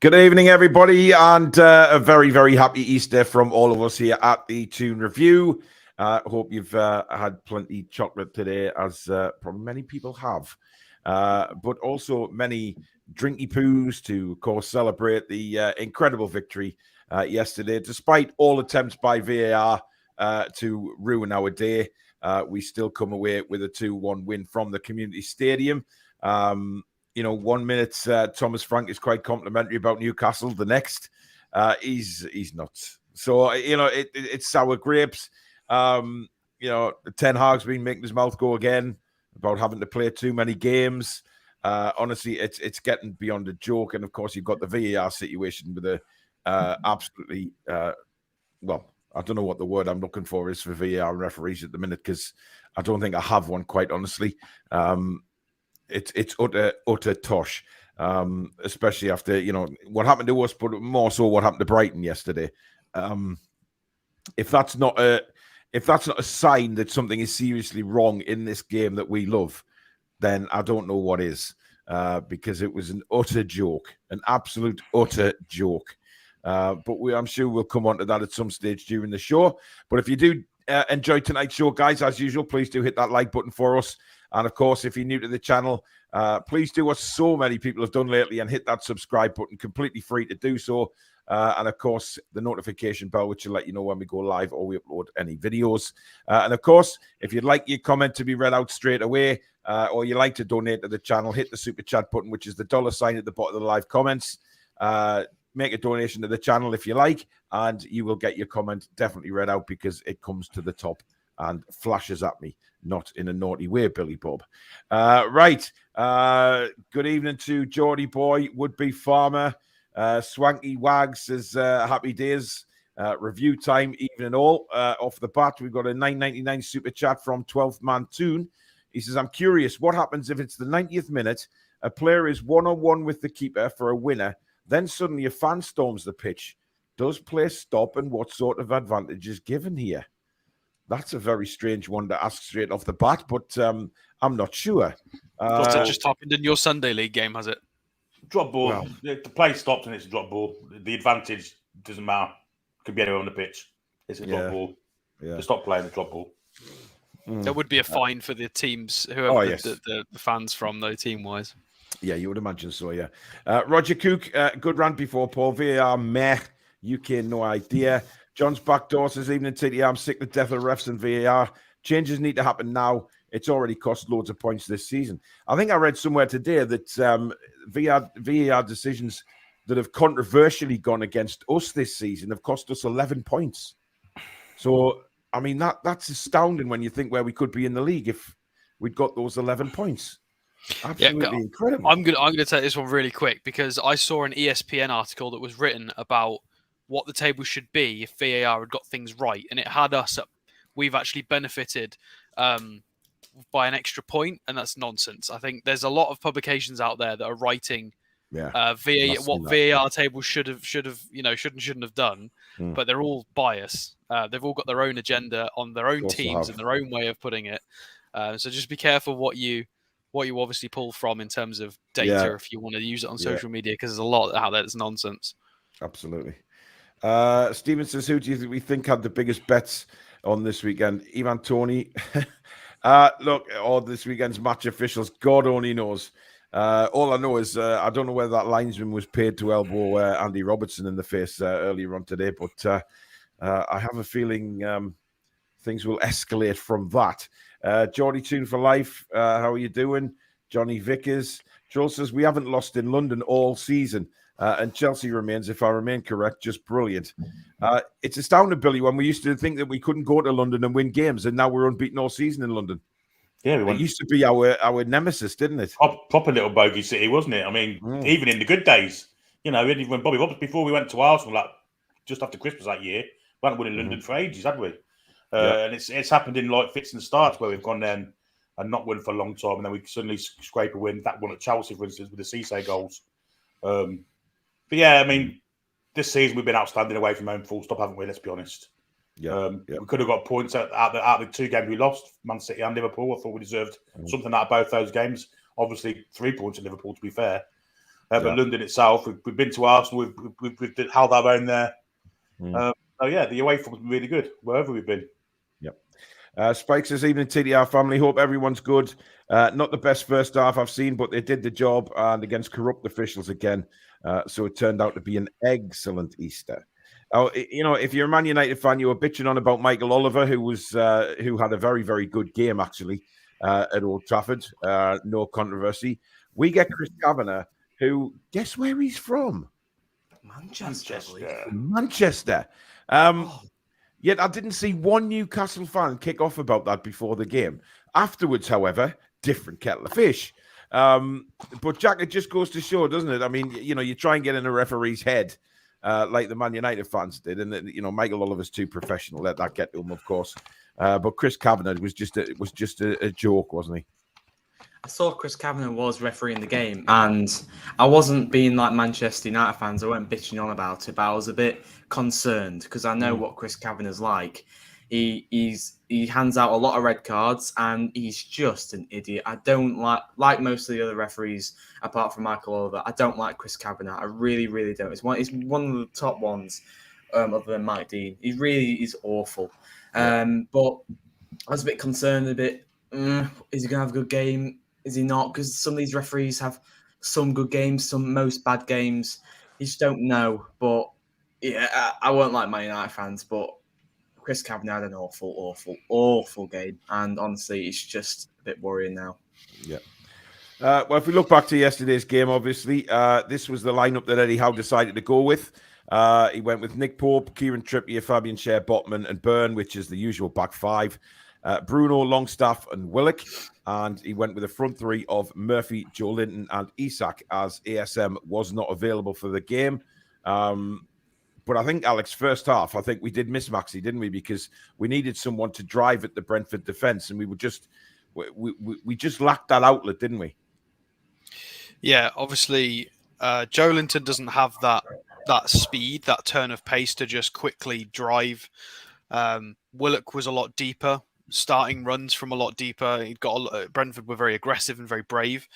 Good evening, everybody, and a very, very happy Easter from all of us here at the Toon Review. Hope you've had plenty of chocolate today, as probably many people have, but also many drinky poos to, of course, celebrate the incredible victory yesterday. Despite all attempts by VAR to ruin our day, we still come away with a 2-1 win from the community stadium. You know, 1 minute, Thomas Frank is quite complimentary about Newcastle. The next, he's nuts. So, you know, it's sour grapes. You know, Ten Hag's been making his mouth go again about having to play too many games. Honestly, it's getting beyond a joke. And, of course, you've got the VAR situation with the absolutely, well, I don't know what the word I'm looking for is for VAR referees at the minute, because I don't think I have one, quite honestly. It's utter tosh, especially after, you know, what happened to us, but more so what happened to Brighton yesterday. If that's not a sign that something is seriously wrong in this game that we love, then I don't know what is, because it was an utter joke, an absolute utter joke. But I'm sure we'll come on to that at some stage during the show. But if you do enjoy tonight's show, guys, as usual, please do hit that like button for us. And, of course, if you're new to the channel, please do what so many people have done lately and hit that subscribe button, completely free to do so. And, of course, the notification bell, which will let you know when we go live or we upload any videos. And, of course, if you'd like your comment to be read out straight away, or you'd like to donate to the channel, hit the super chat button, which is the $ at the bottom of the live comments. Make a donation to the channel if you like, and you will get your comment definitely read out, because it comes to the top and flashes at me, not in a naughty way, Billy Bob. Right. Good evening to Geordie Boy, would-be farmer. Swanky Wags says, happy days. Review time, even and all. Off the bat, we've got a $9.99 super chat from 12th man Toon. He says, I'm curious, what happens if it's the 90th minute, a player is one-on-one with the keeper for a winner, then suddenly a fan storms the pitch? Does play stop, and what sort of advantage is given here? That's a very strange one to ask straight off the bat, but I'm not sure. That just happened in your Sunday League game, has it? Drop ball. Well, the play stops and it's a drop ball. The advantage doesn't matter. It could be anywhere on the pitch. It's a drop ball. Yeah. To stop playing the drop ball. There would be a fine for the teams, whoever the fans from, though, team-wise. Yeah, you would imagine so, yeah. Roger Cook, good rant before Paul. VAR, meh. UK, no idea. John's backdoor says, evening, TT. I'm sick to death of refs and VAR. Changes need to happen now. It's already cost loads of points this season. I think I read somewhere today that VAR decisions that have controversially gone against us this season have cost us 11 points. So, I mean, that's astounding when you think where we could be in the league if we'd got those 11 points. Absolutely incredible. I'm gonna take this one really quick, because I saw an ESPN article that was written about what the table should be if VAR had got things right, and it had us up. We've actually benefited by an extra point, and that's nonsense. I think there's a lot of publications out there that are writing VAR tables should have, shouldn't have done, but they're all biased. They've all got their own agenda on their own teams and their own way of putting it. So just be careful what you obviously pull from in terms of data if you want to use it on social media, because there's a lot out there that's nonsense. Absolutely. Steven says, who do you think had the biggest bets on this weekend? Ivan Toney. Look, all this weekend's match officials, God only knows. All I know is I don't know whether that linesman was paid to elbow Andy Robertson in the face earlier on today, but I have a feeling things will escalate from that. Geordie Toon for life. How are you doing? Johnny Vickers. Joel says, we haven't lost in London all season. And Chelsea remains, if I remain correct, just brilliant. It's astounding, Billy, when we used to think that we couldn't go to London and win games, and now we're unbeaten all season in London. Yeah, it used to be our nemesis, didn't it? Proper little bogey city, wasn't it? I mean, even in the good days, you know, when Bobby Robson, before we went to Arsenal, like just after Christmas that year, we hadn't won in London for ages, had we? And it's happened in like fits and starts where we've gone then and not won for a long time, and then we suddenly scrape a win. That one at Chelsea, for instance, with the Cisse goals. But yeah, I mean, this season we've been outstanding away from home, full stop, haven't we? Let's be honest. We could have got points out of the 2 games we lost, Man City and Liverpool. I thought we deserved something out of both those games. Obviously, 3 points at Liverpool, to be fair. But London itself, we've been to Arsenal, we've held our own there. So yeah, the away form's been really good wherever we've been. Spike says, evening TDR family. Hope everyone's good. Not the best first half I've seen, but they did the job and against corrupt officials again. So it turned out to be an excellent Easter. You know, if you're a Man United fan, you were bitching on about Michael Oliver, who had a very, very good game actually at Old Trafford. No controversy. We get Chris Kavanagh, who, guess where he's from? Manchester. Yet I didn't see one Newcastle fan kick off about that before the game. Afterwards, however, different kettle of fish. But Jack, it just goes to show, doesn't it? I mean, you know, you try and get in a referee's head like the Man United fans did, and you know, Michael Oliver's too professional. Let that get to him, of course. But Chris Kavanagh was just a joke, wasn't he? I saw Chris Kavanagh was refereeing the game, and I wasn't being like Manchester United fans. I weren't bitching on about it, but I was a bit concerned because I know what Chris Kavanagh's like. He hands out a lot of red cards, and he's just an idiot. I don't like most of the other referees, apart from Michael Oliver. I don't like Chris Kavanagh. I really, really don't. He's one of the top ones, other than Mike Dean. He really is awful. But I was a bit concerned. Is he going to have a good game? Is he not? Because some of these referees have some good games, some most bad games. You just don't know. But yeah, I won't like Man United fans, but Chris Kavanagh had an awful game. And honestly, it's just a bit worrying now. Yeah. Well, if we look back to yesterday's game, obviously, this was the lineup that Eddie Howe decided to go with. He went with Nick Pope, Kieran Trippier, Fabian Schär, Botman, and Byrne, which is the usual back 5. Bruno, Longstaff, and Willock. And he went with a front 3 of Murphy, Joe Linton, and Isak, as ASM was not available for the game. But I think, Alex, first half, I think we did miss Maxi, didn't we? Because we needed someone to drive at the Brentford defence, and we just lacked that outlet, didn't we? Yeah, obviously, Joe Linton doesn't have that speed, that turn of pace to just quickly drive. Willock was a lot deeper, starting runs from a lot deeper. Brentford were very aggressive and very brave,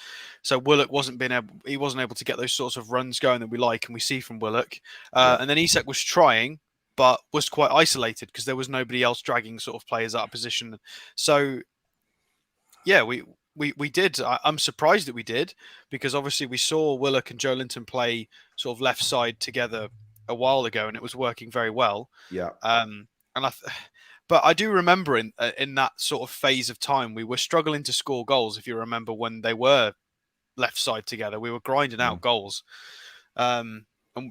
so Willock wasn't able to get those sorts of runs going that we like and we see from Willock. And then Isak was trying, but was quite isolated because there was nobody else dragging sort of players out of position. So yeah, we did. I'm surprised that we did, because obviously we saw Willock and Joe Linton play sort of left side together a while ago, and it was working very well. Yeah. But I do remember in that sort of phase of time, we were struggling to score goals. If you remember when they were left side together, we were grinding out goals. And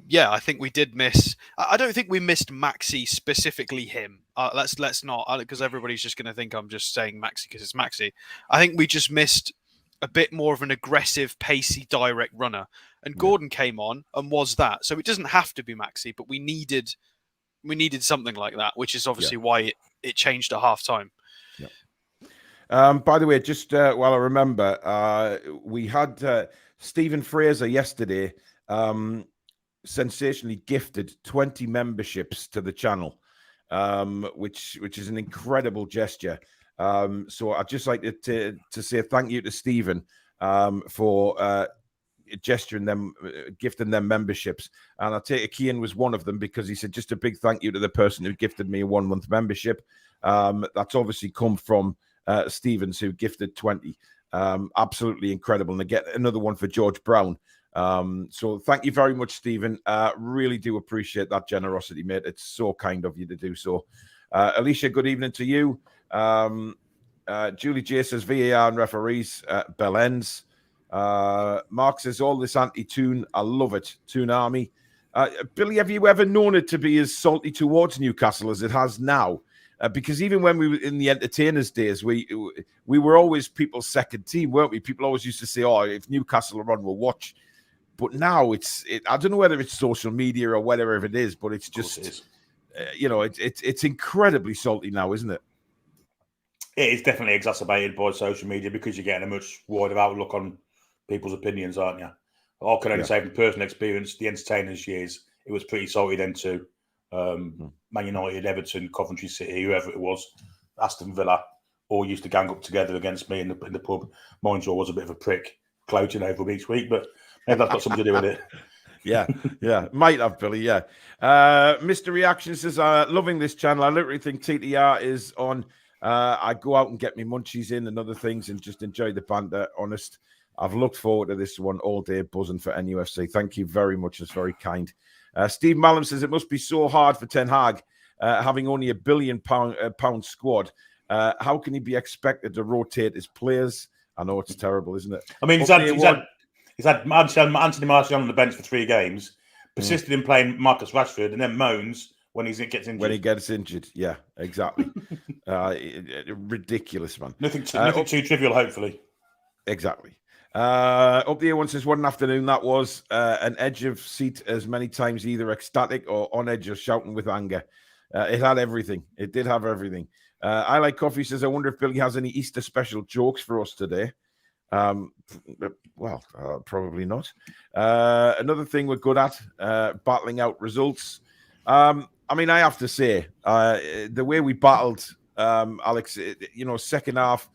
yeah, I think we did miss. I don't think we missed Maxi, specifically him. Let's not, because everybody's just going to think I'm just saying Maxi because it's Maxi. I think we just missed a bit more of an aggressive, pacey, direct runner. And Gordon came on and was that. So it doesn't have to be Maxi, but we needed something like that, which is obviously why it changed at half time. Yeah. By the way, just while I remember, we had Stephen Fraser yesterday sensationally gifted 20 memberships to the channel, which is an incredible gesture. So I'd just like to say thank you to Stephen for gifting them memberships, and I take it Kian was one of them, because he said just a big thank you to the person who gifted me a 1-month membership. That's obviously come from Stevens, who gifted 20. Absolutely incredible. And I get another one for George Brown. So thank you very much, Stephen. Really do appreciate that generosity, mate. It's so kind of you to do so. Alicia, good evening to you. Julie J says VAR and referees, bell ends. Mark says all this anti-Toon, I love it. Toon Army. Billy, have you ever known it to be as salty towards Newcastle as it has now? Because even when we were in the entertainers' days, we were always people's second team, weren't we? People always used to say, "Oh, if Newcastle are on, we'll watch." But now I don't know whether it's social media or whatever it is, but it's just, it's incredibly salty now, isn't it? It is definitely exacerbated by social media because you're getting a much wider outlook on people's opinions, aren't you? I can only say from personal experience, the entertainers' years, it was pretty salty then too. Man United, Everton, Coventry City, whoever it was, Aston Villa, all used to gang up together against me in the pub. Mind you, I was a bit of a prick, gloating over them each week, but maybe that's got something to do with it. Yeah, might have, Billy, yeah. Mr. Reaction says, loving this channel. I literally think TTR is on. I go out and get me munchies in and other things and just enjoy the banter, honest. I've looked forward to this one all day, buzzing for NUFC. Thank you very much. It's very kind. Steve Mallam says, it must be so hard for Ten Hag, having only £1 billion pound squad. How can he be expected to rotate his players? I know it's terrible, isn't it? I mean, he's had Anthony Martial on the bench for 3 games, persisted in playing Marcus Rashford, and then moans when he gets injured. When he gets injured, yeah, exactly. Ridiculous, man. Nothing too trivial, hopefully. Exactly. Up the A1 says, what an afternoon that was. An edge of seat as many times, either ecstatic or on edge of shouting with anger. It had everything. It did have everything. I Like Coffee says, I wonder if Billy has any Easter special jokes for us today. Probably not. Another thing we're good at, battling out results. I mean, I have to say, the way we battled, Alex, second half,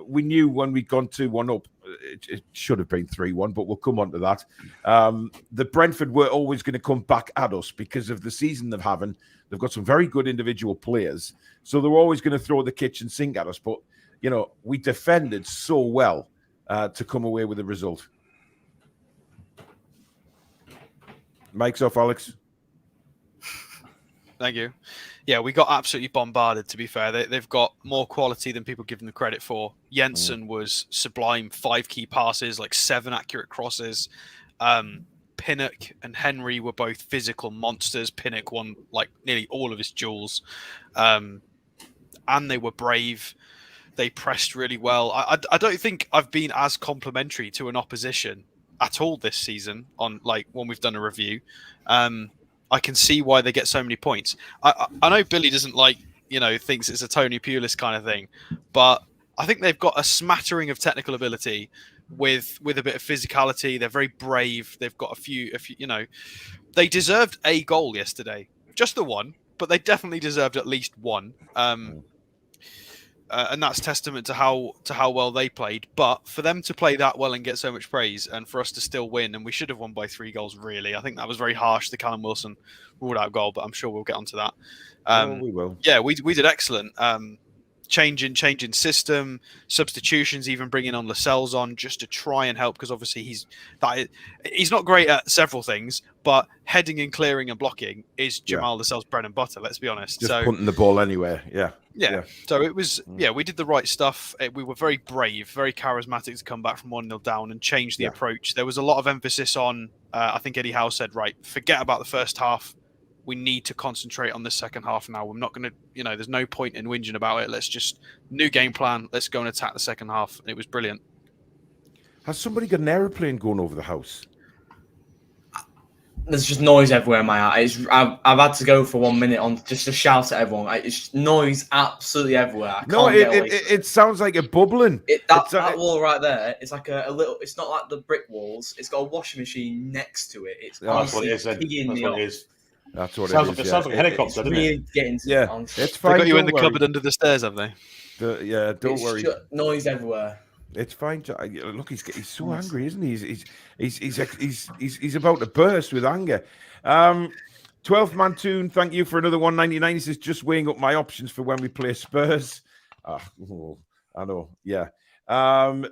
we knew when we'd gone 2-1 up, it should have been 3-1, but we'll come on to that. The Brentford were always going to come back at us because of the season they're having. They've got some very good individual players, so they're always going to throw the kitchen sink at us. But, we defended so well to come away with a result. Mic's off, Alex. Thank you. Yeah, we got absolutely bombarded, to be fair. They've got more quality than people give them the credit for. Jensen was sublime, 5 key passes, 7 accurate crosses. Pinnock and Henry were both physical monsters. Pinnock won nearly all of his duels. And they were brave. They pressed really well. I don't think I've been as complimentary to an opposition at all this season on when we've done a review. I can see why they get so many points. I know Billy doesn't thinks it's a Tony Pulis kind of thing, but I think they've got a smattering of technical ability with a bit of physicality. They're very brave. They've got a few, they deserved a goal yesterday, just the one, but they definitely deserved at least one. And that's testament to how well they played. But for them to play that well and get so much praise, and for us to still win, and we should have won by 3 goals, really. I think that was very harsh, the Callum Wilson ruled out goal, but I'm sure we'll get onto that. We will. Yeah, we did excellent. Changing system, substitutions, even bringing on Lascelles on just to try and help, because obviously he's not great at several things, but heading and clearing and blocking is Jamal Lascelles' bread and butter. Let's be honest. Just punting the ball anywhere. Yeah. So it was. Yeah, we did the right stuff. We were very brave, very charismatic to come back from 1-0 down and change the approach. There was a lot of emphasis on. I think Eddie Howe said, right, forget about the first half. We need to concentrate on the second half now. We're not going to, there's no point in whinging about it. Let's just, new game plan. Let's go and attack the second half. It was brilliant. Has somebody got an aeroplane going over the house? There's just noise everywhere in my house. I've had to go for 1 minute on just to shout at everyone. It's noise absolutely everywhere. It sounds like a bubbling. That wall right there, it's like a little. It's not like the brick walls. It's got a washing machine next to it. It's that's what it is. That's what it is. That's what it is. It sounds like a helicopter, doesn't it? It's fine. They got you in the cupboard under the stairs, have they? Don't worry. Noise everywhere. It's fine. Look, he's so angry, isn't he? He's about to burst with anger. 12th man Toon, thank you for another 199. He says, just weighing up my options for when we play Spurs. I know. Yeah.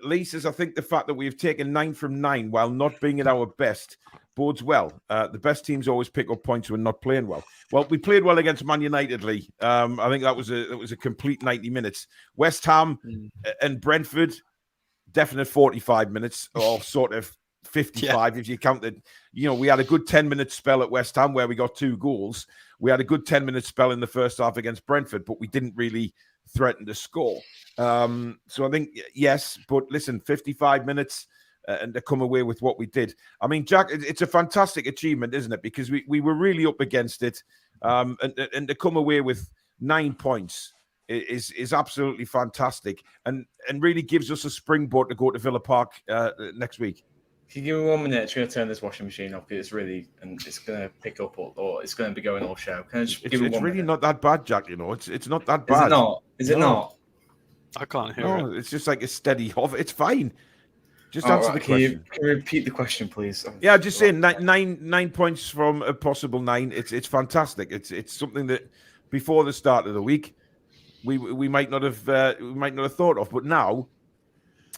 Lee says, I think the fact that we've taken 9 from 9 while not being at our best bodes well. The best teams always pick up points when not playing well. Well, we played well against Man United, Lee. I think that was a complete 90 minutes. West Ham and Brentford, definite 45 minutes, or sort of 55 if you counted. We had a good 10-minute spell at West Ham where we got 2 goals. We had a good 10-minute spell in the first half against Brentford, but we didn't really threaten to score. So I think, yes, but listen, 55 minutes and to come away with what we did. I mean, Jack, it's a fantastic achievement, isn't it? Because we were really up against it. And to come away with 9 points is absolutely fantastic and really gives us a springboard to go to Villa Park next week. If you give me 1 minute, I'm going to turn this washing machine off because it's really, and it's going to pick up or it's going to be going all show. Can I just give it 1 really minute? not that bad, Jack. You know, it's not that bad. Is it not? Is it not? I can't hear No, it. it's just like a steady hover. It's fine. Just answer the question. Can you repeat the question, please? Yeah, just saying 9 points from a possible 9. It's fantastic. It's something that before the start of the week we might not have thought of, but now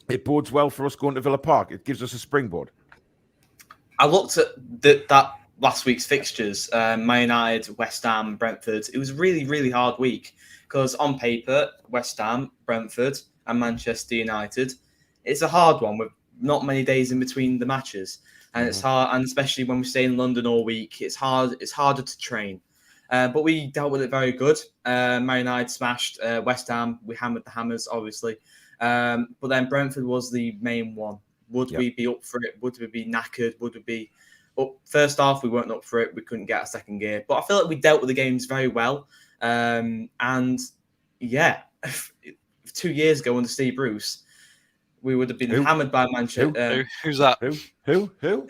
it bodes well for us going to Villa Park. It gives us a springboard. I looked at that last week's fixtures, Man United, West Ham, Brentford. It was a really, really hard week because on paper, West Ham, Brentford, and Manchester United, it's a hard one with not many days in between the matches, and it's hard. And especially when we stay in London all week, it's hard. It's harder to train. But we dealt with it very good. Man United smashed West Ham. We hammered the Hammers, obviously. But then Brentford was the main one. Would we be up for it? Would we be knackered? Would we be up? First half, we weren't up for it. We couldn't get a second gear. But I feel like we dealt with the games very well. And yeah, 2 years ago under Steve Bruce, we would have been hammered by Manchester. Who's that? Who?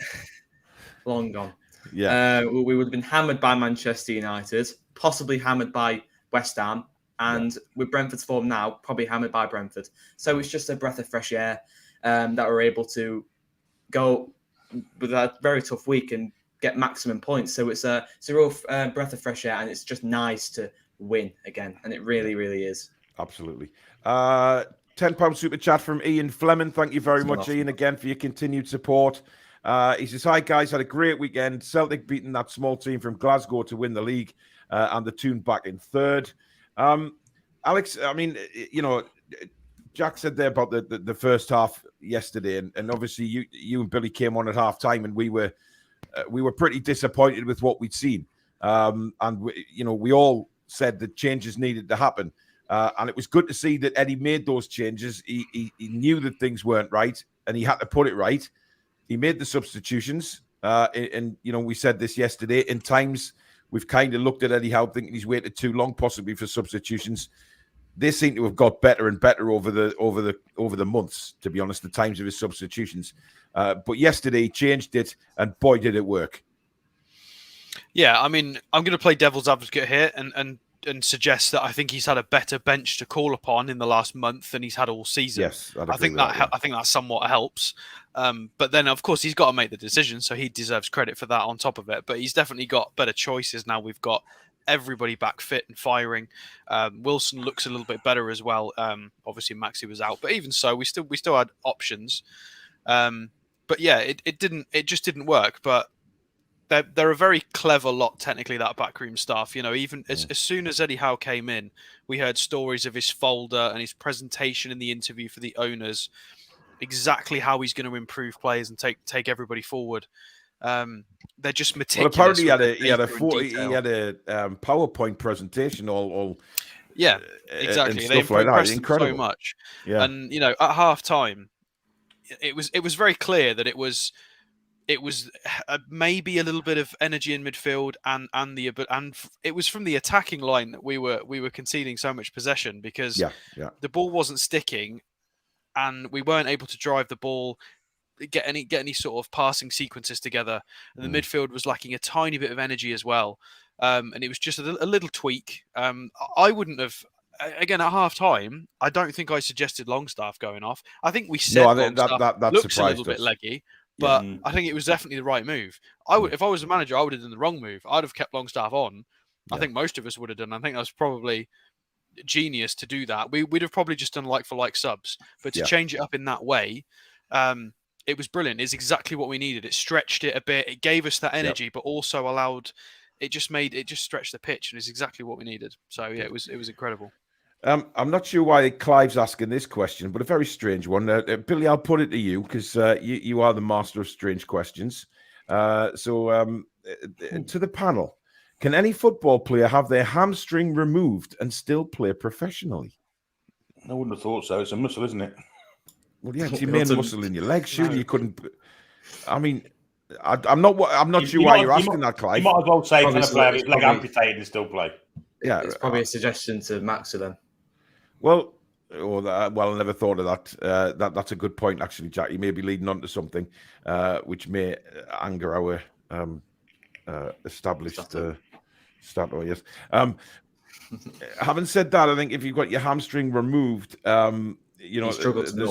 Long gone. Yeah. We would have been hammered by Manchester United, possibly hammered by West Ham, and with Brentford's form now, probably hammered by Brentford. So it's just a breath of fresh air that we're able to go with a very tough week and get maximum points. So it's a real breath of fresh air, and it's just nice to win again, and it really, really is. Absolutely. £10 super chat from Ian Fleming. Thank you very much, Ian, again for your continued support. He says, hi guys, had a great weekend. Celtic beating that small team from Glasgow to win the league, and the Toon back in third. Alex, I mean, you know, Jack said there about the first half yesterday, and obviously you and Billy came on at half time, and we were pretty disappointed with what we'd seen. And we all said that changes needed to happen. And it was good to see that Eddie made those changes. He knew that things weren't right, and he had to put it right. He made the substitutions, and we said this yesterday. In times, we've kind of looked at Eddie Howe thinking he's waited too long, possibly for substitutions. They seem to have got better and better over the months. To be honest, the times of his substitutions. But yesterday he changed it, and boy, did it work. Yeah, I mean, I'm going to play devil's advocate here, and suggest that I think he's had a better bench to call upon in the last month than he's had all season. Yes, I think that somewhat helps. But then, of course, he's got to make the decision, so he deserves credit for that on top of it. But he's definitely got better choices now. We've got everybody back fit and firing. Wilson looks a little bit better as well. Obviously, Maxi was out, but even so, we still had options. But yeah, it just didn't work. But they're a very clever lot, technically, that backroom staff. Even as soon as Eddie Howe came in, we heard stories of his folder and his presentation in the interview for the owners, exactly how he's going to improve players and take everybody forward. They're just meticulous. Well, apparently he had a PowerPoint presentation all yeah, exactly. They impressed him so much. Yeah. And at half time, it was very clear that it was maybe a little bit of energy in midfield, and it was from the attacking line that we were conceding so much possession because the ball wasn't sticking, and we weren't able to drive the ball, get any sort of passing sequences together, and the midfield was lacking a tiny bit of energy as well. And it was just a little tweak. I wouldn't have. Again, at half time, I don't think I suggested Longstaff going off. I think we said Longstaff that looks a little bit leggy. But I think it was definitely the right move. If I was the manager, I would have done the wrong move. I'd have kept Longstaff on. I think most of us would have done. I think that was probably genius to do that. We'd have probably just done like-for-like subs. But to change it up in that way, it was brilliant. It's exactly what we needed. It stretched it a bit. It gave us that energy, but also allowed... It just stretched the pitch, and it's exactly what we needed. So, yeah, it was incredible. I'm not sure why Clive's asking this question, but a very strange one. Billy, I'll put it to you because you are the master of strange questions. So to the panel, Can any football player have their hamstring removed and still play professionally? I wouldn't have thought so. It's a muscle, isn't it? Well, yeah, it's your main muscle in your legs. Surely you couldn't. I mean, I'm not sure why you're asking that, Clive. You might as well say, Probably can a player have his leg probably- amputated and still play? Yeah, It's probably a suggestion to Maxer then. Well, I never thought of that. That's a good point, actually, Jack. You may be leading on to something which may anger our established starter. Yes. Having said that, I think if you've got your hamstring removed, there's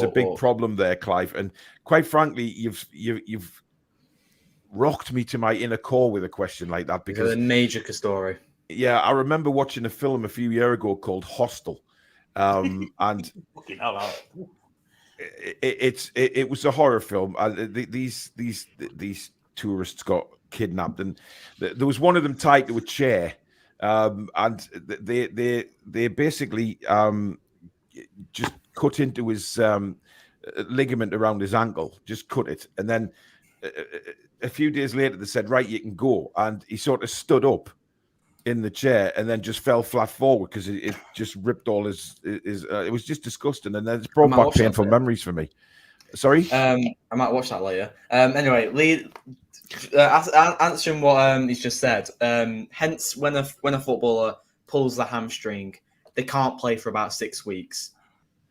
a big problem there, Clive. And quite frankly, you've rocked me to my inner core with a question like that, because a major story. Yeah, I remember watching a film a few years ago called Hostel, and it was a horror film. These tourists got kidnapped, and there was one of them tied to a chair, and they basically just cut into his ligament around his ankle, just cut it, and then a few days later they said, right, you can go, and he sort of stood up in the chair and then just fell flat forward because it just ripped all his it was just disgusting, and then it's brought back painful memories for me. Sorry, I might watch that later. Anyway, Lee, answering what he's just said. Hence, when a footballer pulls the hamstring, they can't play for about 6 weeks.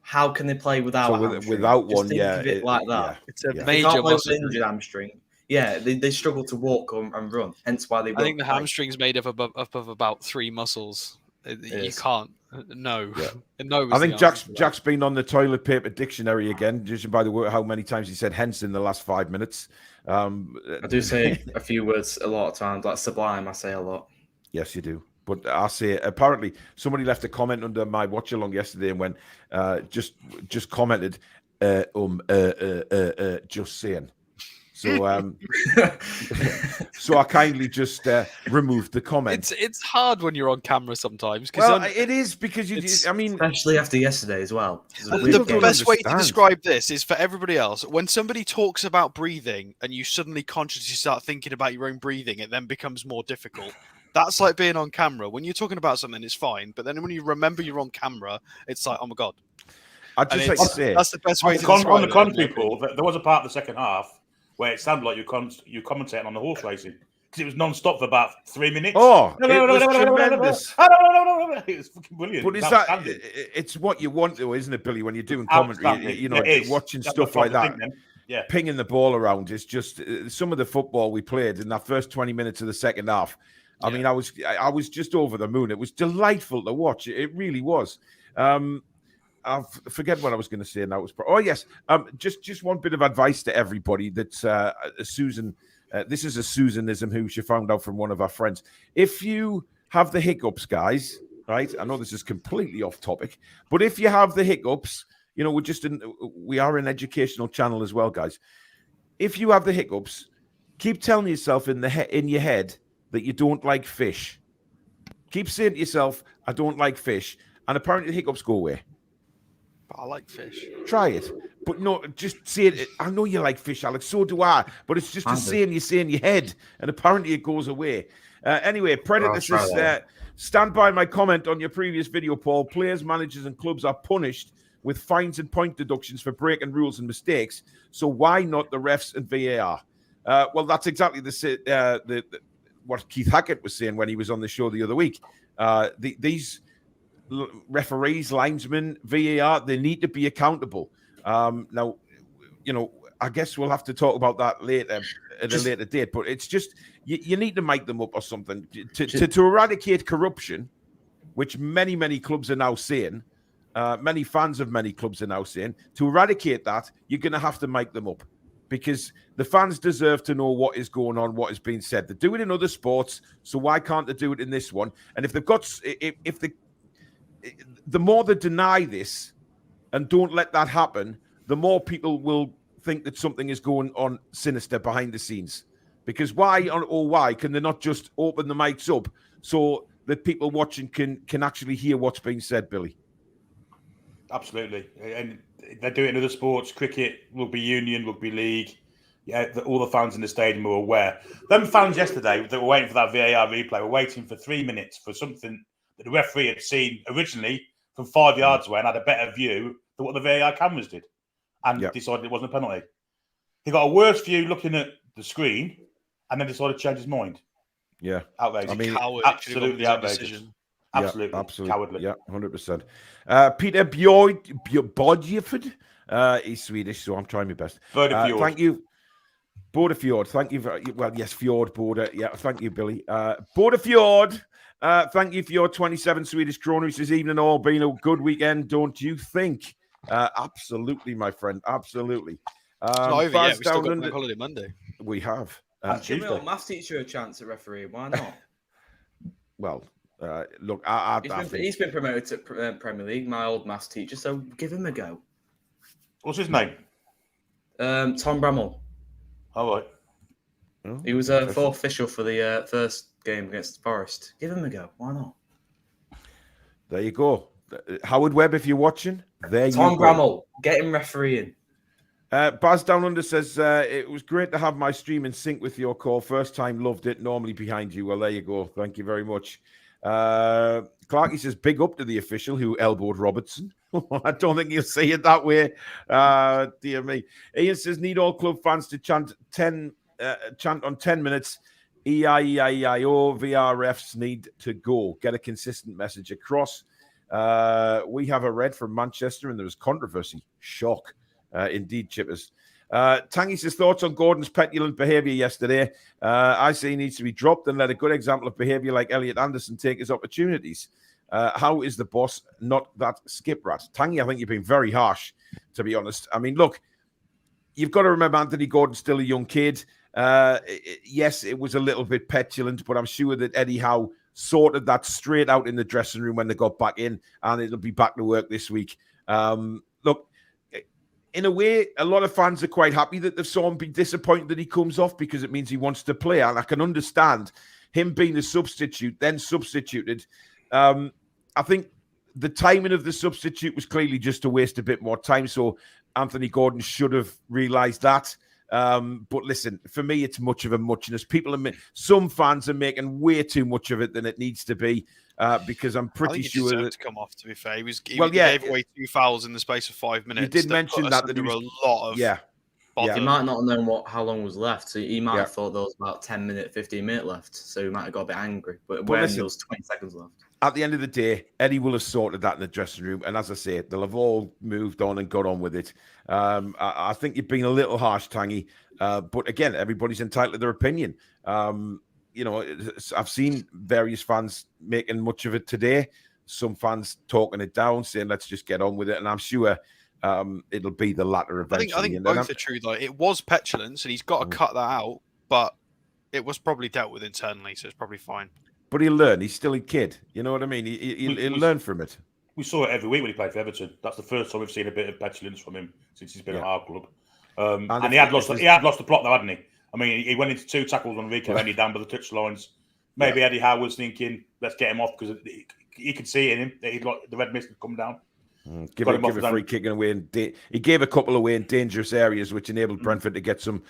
How can they play without a hamstring? Without just one? think Yeah, of it like that. It's a They major can't play with muscle an injured hamstring. Yeah, they struggle to walk and run. Hence why they. I think the hamstring's made up of about 3 muscles. You can't. No. Yeah. No. I think Jack's been on the toilet paper dictionary again, judging by the way how many times he said hence in the last 5 minutes. I do say a few words a lot of times, like sublime. I say a lot. Yes, you do. But I say, apparently, somebody left a comment under my watch along yesterday and went, just commented, just saying. So, so I kindly just removed the comment. It's hard when you're on camera sometimes. Well, it is because especially after yesterday as well. The best way to describe this is for everybody else. When somebody talks about breathing and you suddenly consciously start thinking about your own breathing, it then becomes more difficult. That's like being on camera. When you're talking about something, it's fine. But then when you remember you're on camera, it's like, oh my God. I'd just like to say, that's the best way to describe it. On the contrary, Paul, there was a part of the second half where it sounded like you commentating on the horse racing, because it was non-stop for about 3 minutes. Oh, it was tremendous. It was fucking brilliant. But it's what you want, though, isn't it, Billy? When you're doing commentary, watching stuff like that, pinging the ball around. It's just some of the football we played in that first 20 minutes of the second half. I mean, I was just over the moon. It was delightful to watch. It really was. I forget what I was going to say. And that was just one bit of advice to everybody. That's Susan. This is a Susanism who she found out from one of our friends. If you have the hiccups, guys, right? I know this is completely off topic, but if you have the hiccups, we are an educational channel as well, guys. If you have the hiccups, keep telling yourself in your head that you don't like fish. Keep saying to yourself, I don't like fish, and apparently the hiccups go away. But I like fish. Try it. But no, just say it. I know you like fish, Alex. So do I. But it's just a saying you say in your head. And apparently it goes away. Anyway, Predator says, stand by my comment on your previous video, Paul. Players, managers and clubs are punished with fines and point deductions for breaking rules and mistakes. So why not the refs and VAR? Well, that's exactly what Keith Hackett was saying when he was on the show the other week. These referees, linesmen, VAR, they need to be accountable. Now, I guess we'll have to talk about that later at a later date, but it's just you need to make them up or something to eradicate corruption, which many clubs are now saying. Many fans of many clubs are now saying, to eradicate that, you're going to have to make them up, because the fans deserve to know what is going on, what is being said. They do it in other sports, so why can't they do it in this one? And if they've got, the more they deny this and don't let that happen, the more people will think that something is going on sinister behind the scenes. Because why can they not just open the mics up so that people watching can actually hear what's being said, Billy? Absolutely. And they do it in other sports, cricket, rugby union, rugby league, all the fans in the stadium were aware. Them fans yesterday that were waiting for that VAR replay were waiting for 3 minutes for something that the referee had seen originally from 5 yards away and had a better view than what the VAR cameras did, and decided it wasn't a penalty. He got a worse view looking at the screen, and then decided to change his mind. Yeah, Outrageous. I mean, absolutely outrageous. Absolutely, absolutely cowardly. Yeah, 100%. Peter Bodjeford, he's Swedish, so I'm trying my best. Thank you. Bodefjord, thank you. Fjord, Border. Yeah, thank you, Billy. Bodefjord, thank you for your 27 Swedish kronor. He says, evening all, been a good weekend, don't you think? Absolutely, my friend, absolutely. It's not over yet. We still got Bank Holiday Monday. We have. Give my maths teacher a chance at referee. Why not? Well, look, he's been promoted to Premier League, my old maths teacher, so give him a go. What's his name? Tom Bramall. All right. Oh, he was a fourth official for the first game against Forest. Give him a go. Why not? There you go. Howard Webb, if you're watching, Tom Bramall, get him refereeing. Baz Down Under says, it was great to have my stream in sync with your call. First time, loved it. Normally behind you. Well, there you go. Thank you very much. Clarky says, big up to the official who elbowed Robertson. I don't think you'll see it that way. Dear me. Ian says, need all club fans to chant on 10 minutes. EIEIO, VRFs need to go. Get a consistent message across. We have a red from Manchester and there was controversy. Shock. Indeed, Chippers. Tangy says, thoughts on Gordon's petulant behaviour yesterday. I say he needs to be dropped and let a good example of behaviour like Elliot Anderson take his opportunities. How is the boss not that skip rat? Tangy, I think you've been very harsh, to be honest. I mean, look, you've got to remember Anthony Gordon's still a young kid. Yes, it was a little bit petulant, but I'm sure that Eddie Howe sorted that straight out in the dressing room when they got back in, and it'll be back to work this week. Look, in a way, a lot of fans are quite happy that they've saw him be disappointed that he comes off because it means he wants to play. And I can understand him being a substitute, then substituted. I think the timing of the substitute was clearly just to waste a bit more time. So Anthony Gordon should have realised that. But listen, for me, it's much of a muchness. Some fans are making way too much of it than it needs to be. Because I'm pretty sure that to come off. To be fair, he gave away 2 fouls in the space of 5 minutes. You did mention that there was a lot of He might not have known how long was left, so he might have thought there was about 15 minutes left. So he might have got a bit angry. But when there was 20 seconds left, at the end of the day, Eddie will have sorted that in the dressing room, and as I say, they'll have all moved on and got on with it. I think you've been a little harsh, Tangy, but again, everybody's entitled to their opinion. You know, I've seen various fans making much of it today. Some fans talking it down, saying, let's just get on with it. And I'm sure it'll be the latter eventually. I think both are true, though. It was petulance, and he's got to cut that out, but it was probably dealt with internally, so it's probably fine. But he'll learn. He's still a kid. You know what I mean? He'll learn from it. We saw it every week when he played for Everton. That's the first time we've seen a bit of petulance from him since he's been at our club. And he had lost the plot, though, hadn't he? I mean, he went into 2 tackles on the weekend, only down by the touchlines. Maybe Eddie Howe was thinking, let's get him off because he could see it in him that he'd like the red mist had come down. Give a free kick away. He gave a couple away in dangerous areas, which enabled Brentford to get some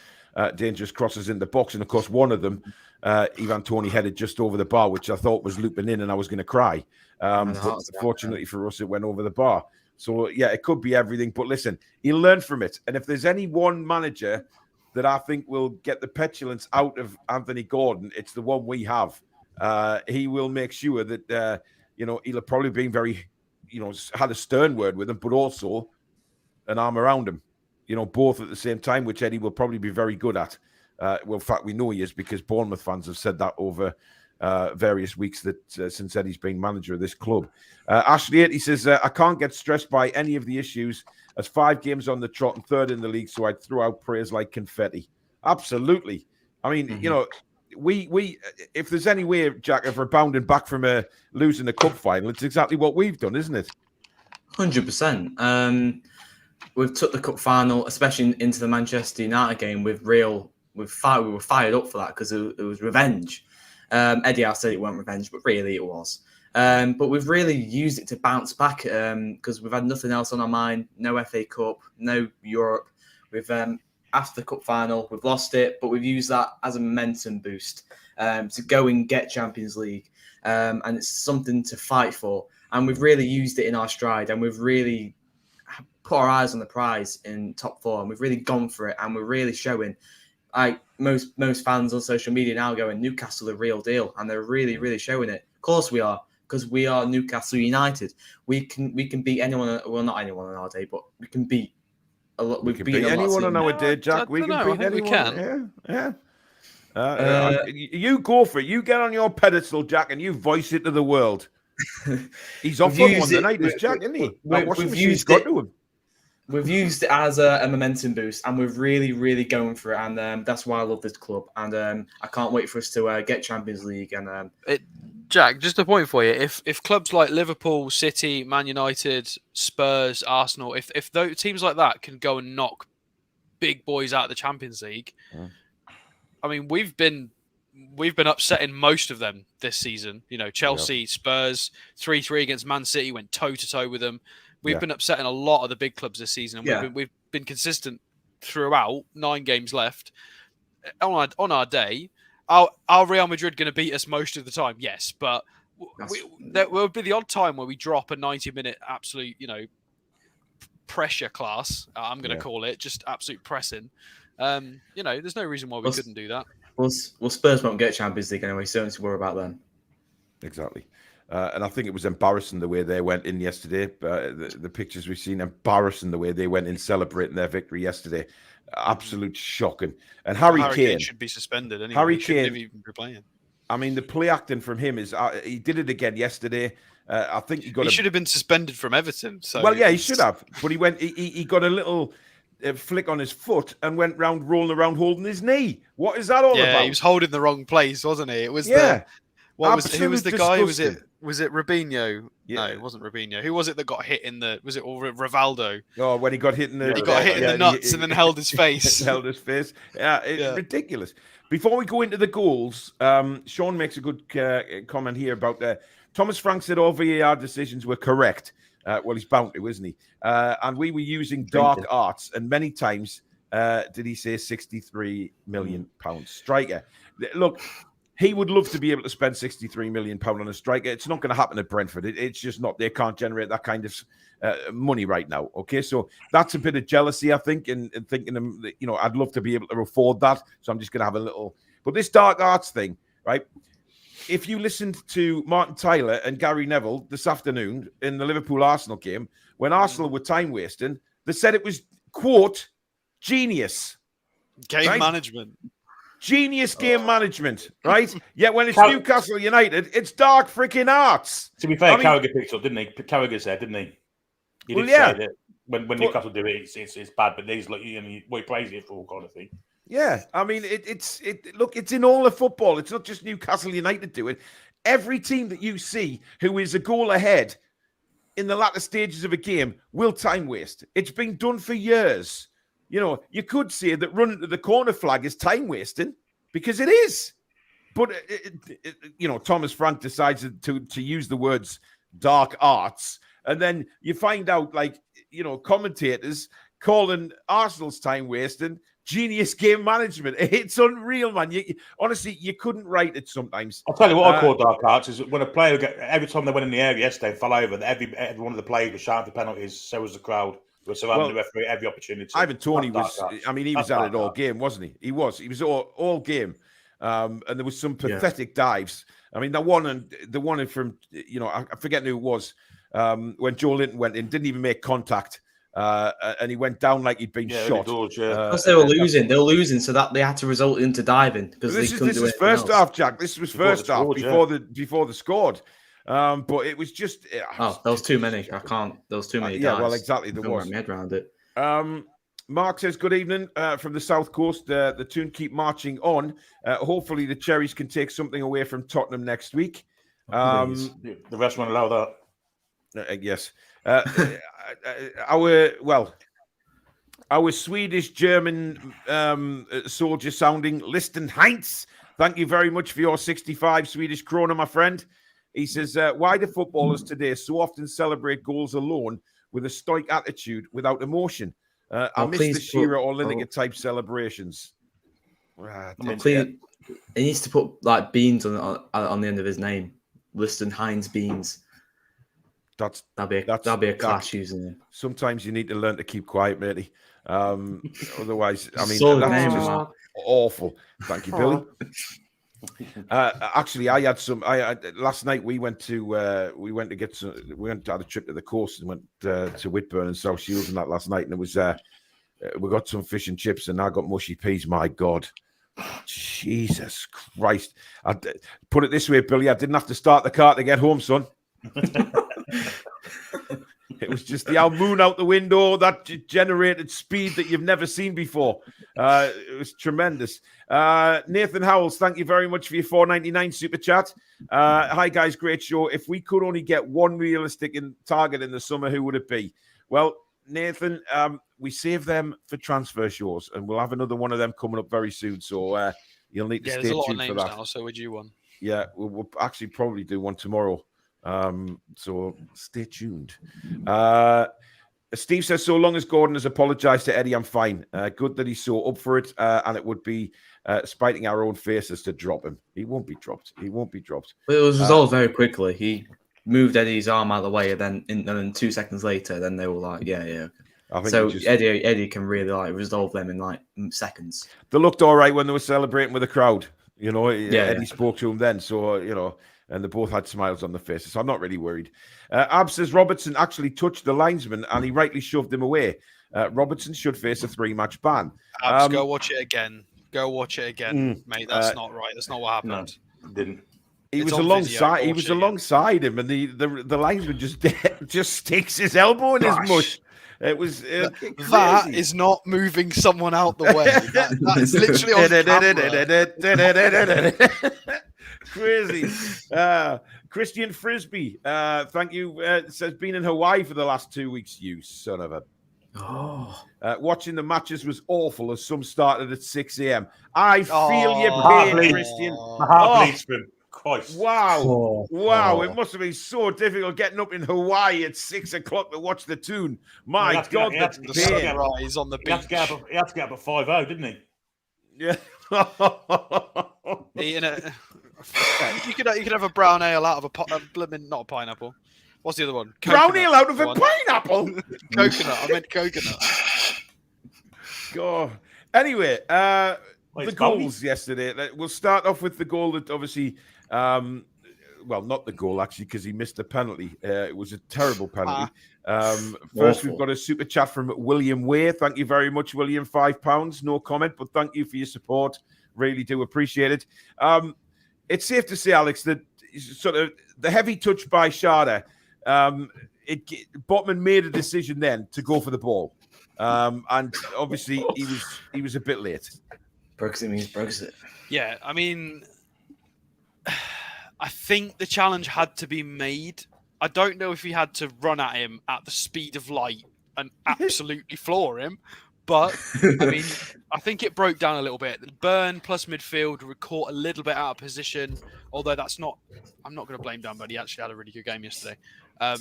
dangerous crosses in the box. And of course, one of them, Ivan Toney headed just over the bar, which I thought was looping in, and I was going to cry. But fortunately for us, it went over the bar. So yeah, it could be everything. But listen, he'll learn from it. And if there's any one manager that I think will get the petulance out of Anthony Gordon, it's the one we have. He will make sure that he'll have probably been very, had a stern word with him, but also an arm around him. Both at the same time, which Eddie will probably be very good at. Well, in fact, we know he is because Bournemouth fans have said that over various weeks that since Eddie's been manager of this club. Ashley 8, he says, I can't get stressed by any of the issues as 5 games on the trot and 3rd in the league, so I'd throw out praise like confetti. Absolutely. I mean, we if there's any way, Jack, of rebounding back from losing the cup final, it's exactly what we've done, isn't it? 100%. We've took the cup final, especially into the Manchester United game, we were fired up for that because it was revenge. Eddie Howe said it weren't revenge, but really it was. But we've really used it to bounce back because we've had nothing else on our mind. No FA Cup, no Europe. We've after the cup final. We've lost it, but we've used that as a momentum boost to go and get Champions League. And it's something to fight for. And we've really used it in our stride, and we've really put our eyes on the prize in top four, and we've really gone for it, and we're really showing. Like most fans on social media now going, Newcastle the real deal, and they're really showing it. Of course we are, because we are Newcastle United. We can beat anyone. Well, not anyone on our day, but we can beat a lot. We can beat anyone on our day, Jack. We can beat anyone. We can. Yeah. You go for it. You get on your pedestal, Jack, and you voice it to the world. He's off on one tonight, this Jack, isn't he? We've used it. We've used it as a momentum boost, and we're really going for it, and that's why I love this club, and I can't wait for us to get Champions League. And Jack, just a point for you: if clubs like Liverpool, City, Man United, Spurs, Arsenal, if those teams like that can go and knock big boys out of the Champions League, I mean, we've been upsetting most of them this season. You know, Chelsea, Spurs, 3-3 against Man City, went toe to toe with them. We've been upsetting a lot of the big clubs this season, and we've been consistent throughout. 9 games left on our day. Are Real Madrid going to beat us most of the time? Yes, but there will be the odd time where we drop a 90-minute absolute, pressure class. I'm going to call it just absolute pressing. There's no reason why we couldn't do that. Well, Spurs won't get Champions League anyway, so don't worry about them. Exactly. And I think it was embarrassing the way they went in yesterday. The pictures we've seen, embarrassing the way they went in celebrating their victory yesterday. Absolute shocking. And Harry Kane should be suspended anyway. Harry He shouldn't Kane, have even been playing. I mean, the play acting from him is he did it again yesterday. I think he should have been suspended from Everton. So well, yeah, he should have. But he got a little flick on his foot and went rolling around holding his knee. What is that all about? Yeah, he was holding the wrong place, wasn't he? It was who was the guy? Was it Robinho? Yeah. No, it wasn't Robinho. Who was it that got hit in the? Was it Rivaldo? Oh, when he got hit in the the nuts and then held his face. Held his face. Yeah, it's ridiculous. Before we go into the goals, Sean makes a good comment here about Thomas Frank said all VAR decisions were correct. Well, he's bound to, isn't he? And we were using dark arts, and many times did he say £63 million striker? Look. He would love to be able to spend £63 million on a striker. It's not going to happen at Brentford. It's just not. They can't generate that kind of money right now. Okay, so that's a bit of jealousy, I think, and thinking, I'd love to be able to afford that. So I'm just going to have a little. But this dark arts thing, right? If you listened to Martin Tyler and Gary Neville this afternoon in the Liverpool-Arsenal game, when Arsenal were time wasting, they said it was, quote, genius. Game management. Genius game management, right? Yet when it's Newcastle United, it's dark freaking arts. To be fair, Carragher picked up, didn't he? Carragher said, didn't he? He did say that when Newcastle do it, it's bad, but these he praised it for all kind of thing. Yeah, I mean, it's in all of football. It's not just Newcastle United do it. Every team that you see who is a goal ahead in the latter stages of a game will time waste. It's been done for years. You could say that running to the corner flag is time wasting because it is. But, Thomas Frank decides to use the words dark arts. And then you find out, commentators calling Arsenal's time wasting genius game management. It's unreal, man. Honestly, you couldn't write it sometimes. I'll tell you what I call dark arts is when a player, every time they went in the area yesterday, fell over, every one of the players was shouting for penalties, so was the crowd. We're surrounding the referee every opportunity. Ivan Toney was, he was at it all game, wasn't he? He was all game. And there was some pathetic dives. I mean, the one from, I forget who it was, when Joe Linton went in, didn't even make contact. And he went down like he'd been shot. Because they were losing, so that they had to result into diving. This is first half, Jack. This was first half before they scored. But it was just there was too many. I can't. There was too many. Well, exactly. There was. My head around it. Mark says, "Good evening from the south coast. The Toon keep marching on. Hopefully, the Cherries can take something away from Tottenham next week. The rest won't allow that. Yes. Our Swedish German soldier sounding Listen Heinz. Thank you very much for your 65 Swedish krona, my friend." He says, why do footballers today so often celebrate goals alone with a stoic attitude without emotion? I missed the Shearer or Lineker type celebrations. Please, he needs to put like beans on the end of his name. Liston Heinz Beans. That'd be a clash using it. Sometimes you need to learn to keep quiet, matey. Otherwise, I mean, that's awful. Thank you, Billy. Actually, I had some. Last night we went to have a trip to the coast and went to Whitburn and South Shields and that last night, and it was we got some fish and chips, and I got mushy peas. My God. Jesus Christ. I put it this way, Billy, I didn't have to start the car to get home, son. It was just the old moon out the window that generated speed that you've never seen before. It was tremendous. Nathan Howells, thank you very much for your $4.99 super chat. Hi guys, great show. If we could only get one realistic target in the summer, who would it be? Well, Nathan, we save them for transfer shows, and we'll have another one of them coming up very soon. So you'll need to stay tuned for that. There's a lot of names now, so would you one? Yeah, we'll actually probably do one tomorrow. So stay tuned. Steve says, so long as Gordon has apologized to Eddie, I'm fine. Good that he's so up for it, and it would be spiting our own faces to drop him. He won't be dropped. He won't be dropped. But it was resolved very quickly. He moved Eddie's arm out of the way, and then 2 seconds later, then they were like, yeah. Okay. I think so Eddie can really like resolve them in like seconds. They looked all right when they were celebrating with the crowd. You know, Eddie yeah. spoke to him then, so you know. And they both had smiles on their faces. So I'm not really worried. Ab says Robertson actually touched the linesman and he rightly shoved him away. Robertson should face a 3-match ban. Abs, go watch it again. Mate. That's not right. That's not what happened. No, didn't. He was alongside. He was alongside him, and the linesman just sticks his elbow in his mush. It was that is not moving someone out the way. That's literally on camera. Crazy. Christian Frisbee, thank you. Says been in Hawaii for the last 2 weeks. You son of a. Oh. Watching the matches was awful as some started at 6 a.m. I feel your pain, Christian. My heart bleeds for him. Christ. Wow. It must have been so difficult getting up in Hawaii at 6 o'clock to watch the Toon. My God, the sunrise on the beach. He had to get up at 5:00, didn't he? Yeah. You could have a brown ale out of not a pineapple. What's the other one? Brown ale out of a pineapple? Coconut. I meant coconut. God. Anyway, the goals yesterday. We'll start off with the goal that obviously, well, not the goal actually, because he missed a penalty. It was a terrible penalty. First, we've got a super chat from William Way. Thank you very much, William. £5. No comment, but thank you for your support. Really do appreciate it. It's safe to say, Alex, that sort of the heavy touch by Sharda, Botman made a decision then to go for the ball. And obviously he was a bit late. Brexit means Brexit. Yeah, I mean, I think the challenge had to be made. I don't know if he had to run at him at the speed of light and absolutely floor him. But, I mean, I think it broke down a little bit. Burn plus midfield were caught a little bit out of position, although I'm not going to blame Dan, but he actually had a really good game yesterday.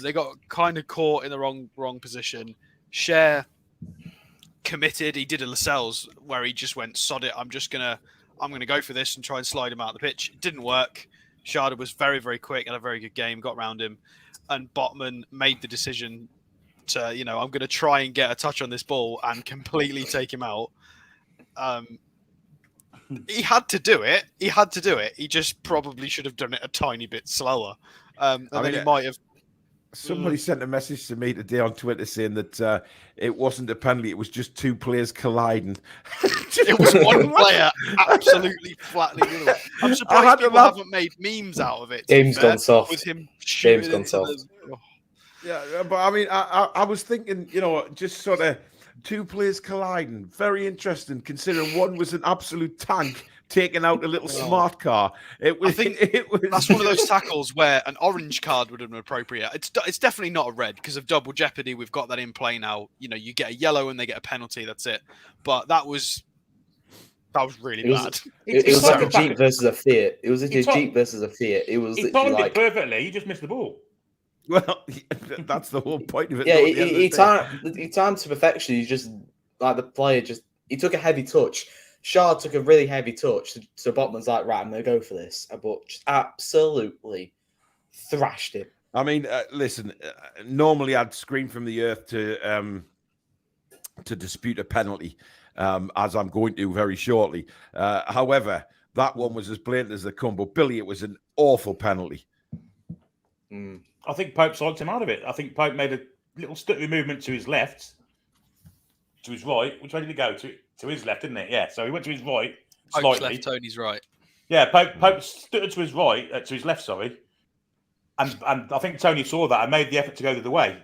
They got kind of caught in the wrong position. Cher committed. He did a Lascelles where he just went, sod it, I'm going to go for this and try and slide him out of the pitch. It didn't work. Sharda was very, very quick, had a very good game, got around him. And Botman made the decision to, I'm going to try and get a touch on this ball and completely take him out. He had to do it. He just probably should have done it a tiny bit slower. Then he might have. Somebody sent a message to me today on Twitter saying that it wasn't a penalty, it was just two players colliding. It was one player absolutely flatly. I'm surprised people haven't made memes out of it. Game's gone soft. With him shooting. Game's gone soft. Yeah, but I mean, I was thinking, just sort of two players colliding. Very interesting, considering one was an absolute tank taking out a little smart car. I think that's one of those tackles where an orange card would have been appropriate. It's definitely not a red because of double jeopardy. We've got that in play now. You get a yellow and they get a penalty. That's it. But that was really bad. It was like a Jeep versus a Fiat. It was a Jeep versus a Fiat. It was. He timed it perfectly. He just missed the ball. Well, that's the whole point of it. Yeah, he timed to perfection. He just like the player he took a heavy touch. Shaw took a really heavy touch, so Botman's like, right, I'm going to go for this. But just absolutely thrashed him. I mean, listen, normally I'd scream from the earth to dispute a penalty, as I'm going to very shortly. However, that one was as blatant as they come. But Billy, it was an awful penalty. I think Pope psyched him out of it. I think Pope made a little stuttery movement to his left, to his right. Which way did he go? To his left, didn't it? Yeah. So he went to his right Pope's slightly. left, Tony's right. Yeah, Pope stuttered to his right, to his left. Sorry, and I think Tony saw that and made the effort to go the other way,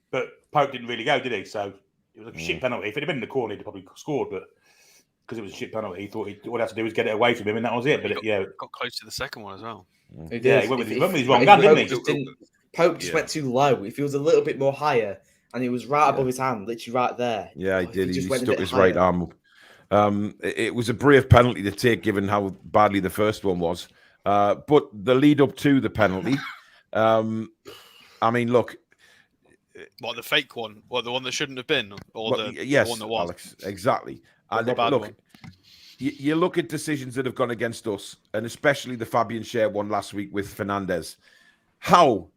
but Pope didn't really go, did he? So it was a shit penalty. If it had been in the corner, he'd probably scored, but because it was a shit penalty, he thought all he had to do was get it away from him, and that was it. But got close to the second one as well. He went with his wrong gun, didn't he? Pope just went too low. If he was a little bit more higher, and he was right above his hand, literally right there. Yeah, he did. He just stuck his right arm up. It was a brave penalty to take, given how badly the first one was. But the lead up to the penalty, I mean, look. What, the fake one? Or the one that shouldn't have been? Or yes, the one that was? Alex, exactly. And the bad look, one. You look at decisions that have gone against us, and especially the Fabian Schär one last week with Fernandez. How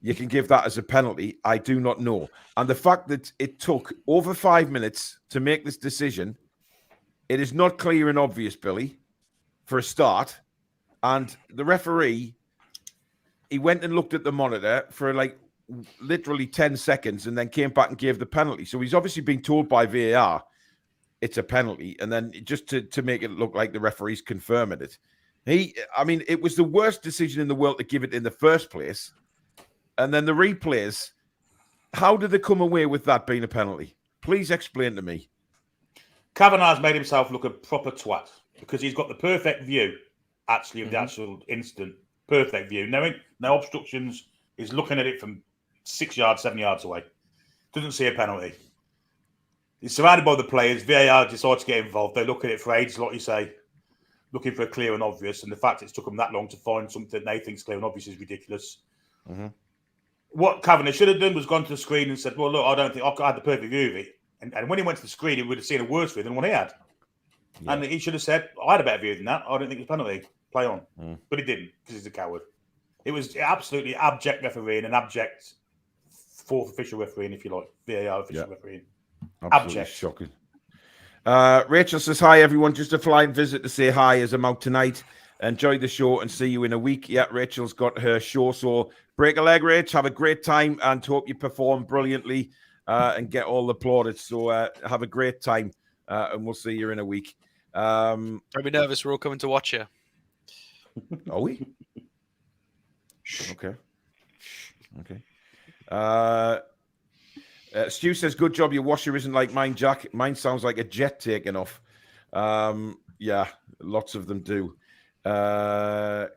you can give that as a penalty, I do not know. And the fact that it took over 5 minutes to make this decision, it is not clear and obvious, Billy, for a start. And the referee, he went and looked at the monitor for like literally 10 seconds and then came back and gave the penalty. So he's obviously been told by VAR it's a penalty. And then just to make it look like the referee's confirming it. It was the worst decision in the world to give it in the first place. And then the replays, how did they come away with that being a penalty? Please explain to me. Kavanagh's made himself look a proper twat because he's got the perfect view, actually, of the actual incident. Perfect view. No obstructions. He's looking at it from 6 yards, 7 yards away. Doesn't see a penalty. He's surrounded by the players. VAR decides to get involved. They look at it for ages, like you say, looking for a clear and obvious. And the fact it's took them that long to find something they think is clear and obvious is ridiculous. Mm-hmm. What Kavanagh should have done was gone to the screen and said, well, look, I don't think I had the perfect view of it. And when he went to the screen, he would have seen a worse view than what he had. Yeah. And he should have said, I had a better view than that. I don't think it's a penalty. Play on. But he didn't because he's a coward. It was absolutely abject refereeing and abject fourth official refereeing, if you like. VAR official refereeing. Absolutely abject. Shocking. Rachel says, hi, everyone. Just a flying visit to say hi as I'm out tonight. Enjoy the show and see you in a week. Yeah, Rachel's got her show. So break a leg, Rach. Have a great time and hope you perform brilliantly and get all the plaudits. So have a great time and we'll see you in a week. Don't be nervous. We're all coming to watch you. Are we? Okay. Stu says, good job. Your washer isn't like mine, Jack. Mine sounds like a jet taking off. Yeah, lots of them do. I'm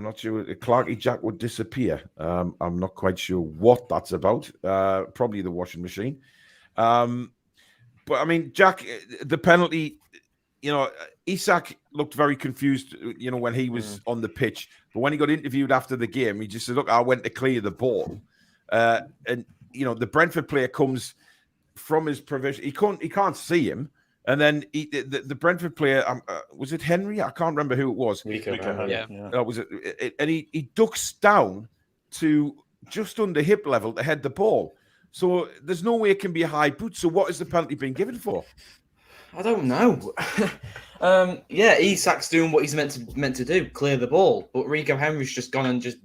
not sure. Clarky Jack would disappear. I'm not quite sure what that's about. Probably the washing machine. But I mean, Jack, the penalty, Isak looked very confused, when he was on the pitch. But when he got interviewed after the game, he just said, look, I went to clear the ball. And, the Brentford player comes from his provision. He can't see him. And then the Brentford player, was it Henry? I can't remember who it was. Rico Henry. Yeah. Was it? And he ducks down to just under hip level to head the ball. So there's no way it can be a high boot. So what is the penalty being given for? I don't know. Isak's doing what he's meant to do, clear the ball. But Rico Henry's just gone and just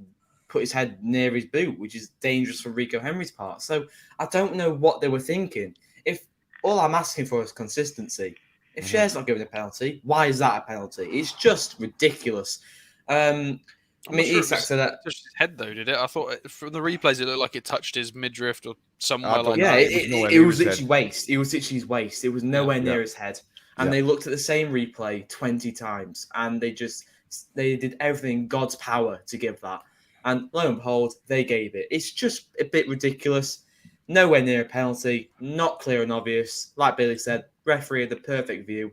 put his head near his boot, which is dangerous for Rico Henry's part. So I don't know what they were thinking. If all I'm asking for is consistency. If Schär's not given a penalty, why is that a penalty? It's just ridiculous. Isak said that. Touched his head though, did it? I thought from the replays it looked like it touched his midriff or somewhere like that. Yeah, it was literally waist. It was literally his waist. It was nowhere near his head. And they looked at the same replay 20 times, and they did everything in God's power to give that. And lo and behold, they gave it. It's just a bit ridiculous. Nowhere near a penalty. Not clear and obvious. Like Billy said, referee had the perfect view.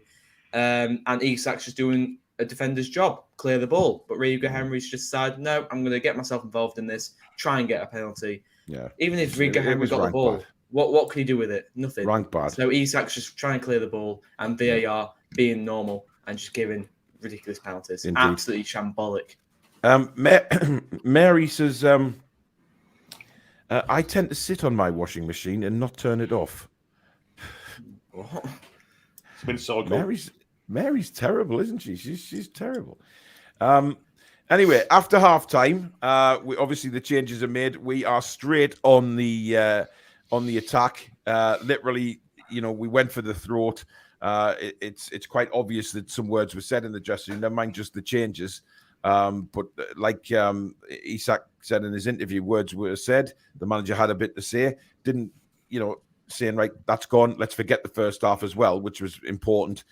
And Isak's just doing a defender's job, clear the ball. But Rico Henry's just decided, no, I'm going to get myself involved in this, try and get a penalty. Yeah. Even if Rico Henry got the ball, What could he do with it? Nothing. Rank bad. So Isak's just trying to clear the ball, and VAR being normal and just giving ridiculous penalties. Indeed. Absolutely shambolic. Mary says, I tend to sit on my washing machine and not turn it off. What? It's been so cool. Mary's terrible, isn't she? She's terrible. Anyway, after half time, we obviously the changes are made. We are straight on the attack. Literally, we went for the throat. It's quite obvious that some words were said in the dressing room. Never mind just the changes. But like Isak said in his interview, words were said. The manager had a bit to say. Didn't, saying, right, that's gone. Let's forget the first half as well, which was important.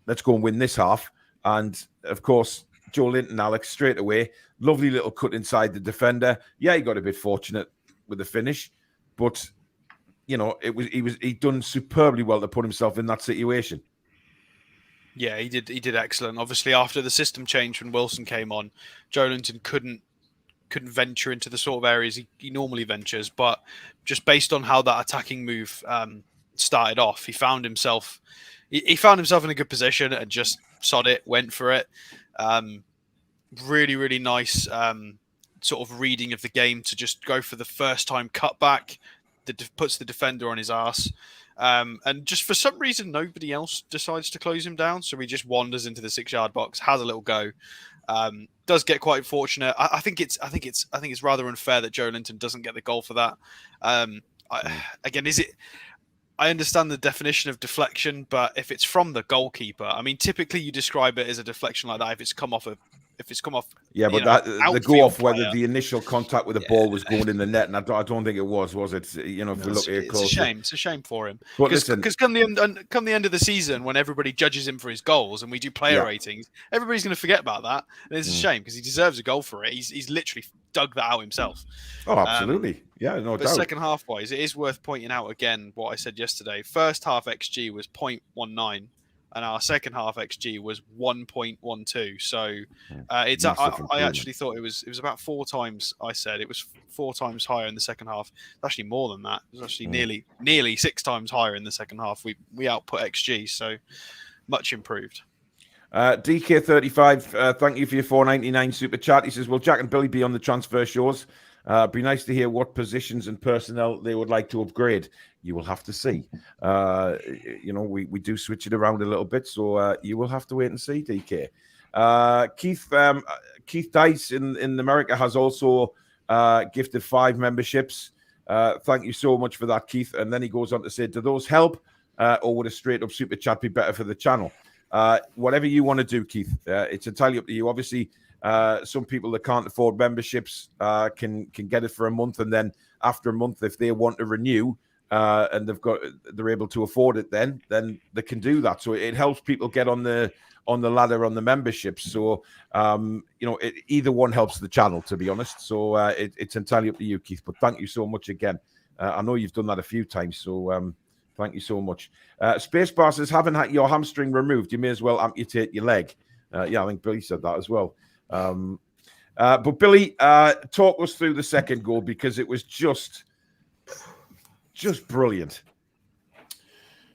Let's go and win this half. And, of course, Joe Linton, Alex, straight away. Lovely little cut inside the defender. Yeah, he got a bit fortunate with the finish. But, he'd done superbly well to put himself in that situation. Yeah, he did excellent. Obviously, after the system change when Wilson came on, Joe Linton couldn't venture into the sort of areas he normally ventures. But just based on how that attacking move started off, he found himself in a good position and just sod it, went for it. Really, really nice sort of reading of the game to just go for the first time cutback that puts the defender on his ass. And just for some reason, nobody else decides to close him down. So he just wanders into the 6-yard box, has a little go. Does get quite fortunate. I think it's rather unfair that Joe Linton doesn't get the goal for that. I understand the definition of deflection, but if it's from the goalkeeper, I mean, typically you describe it as a deflection like that if it's come off. Yeah, but the go off whether the initial contact with the ball was going in the net, and I don't think it was it? If we look at it closely, it's a shame for him. Because come the end of the season, when everybody judges him for his goals and we do player ratings, everybody's going to forget about that, and it's a shame because he deserves a goal for it. He's literally dug that out himself. Oh, absolutely, no doubt. But second half wise, it is worth pointing out again what I said yesterday. First half XG was 0.19. And our second half XG was 1.12. So I actually thought it was about 4 times. I said it was 4 times higher in the second half. Actually, more than that. It was actually nearly 6 times higher in the second half. We output XG, so much improved. DK35, thank you for your $4.99 super chat. He says, "Will Jack and Billy be on the transfer shows? Be nice to hear what positions and personnel they would like to upgrade. You will have to see. We do switch it around a little bit, so you will have to wait and see, DK. Keith Dice in America has also gifted 5 memberships. Thank you so much for that, Keith. And then he goes on to say, do those help, or would a straight up super chat be better for the channel? Whatever you want to do, Keith. It's entirely up to you. Obviously, some people that can't afford memberships can get it for a month, and then after a month, if they want to renew and they're able to afford it, then they can do that. So it helps people get on the ladder on the memberships. So either one helps the channel, to be honest. So it's entirely up to you, Keith. But thank you so much again. I know you've done that a few times, so thank you so much. Spacebar says, having had your hamstring removed, you may as well amputate your leg. I think Billy said that as well. But Billy, talk us through the second goal, because it was just brilliant.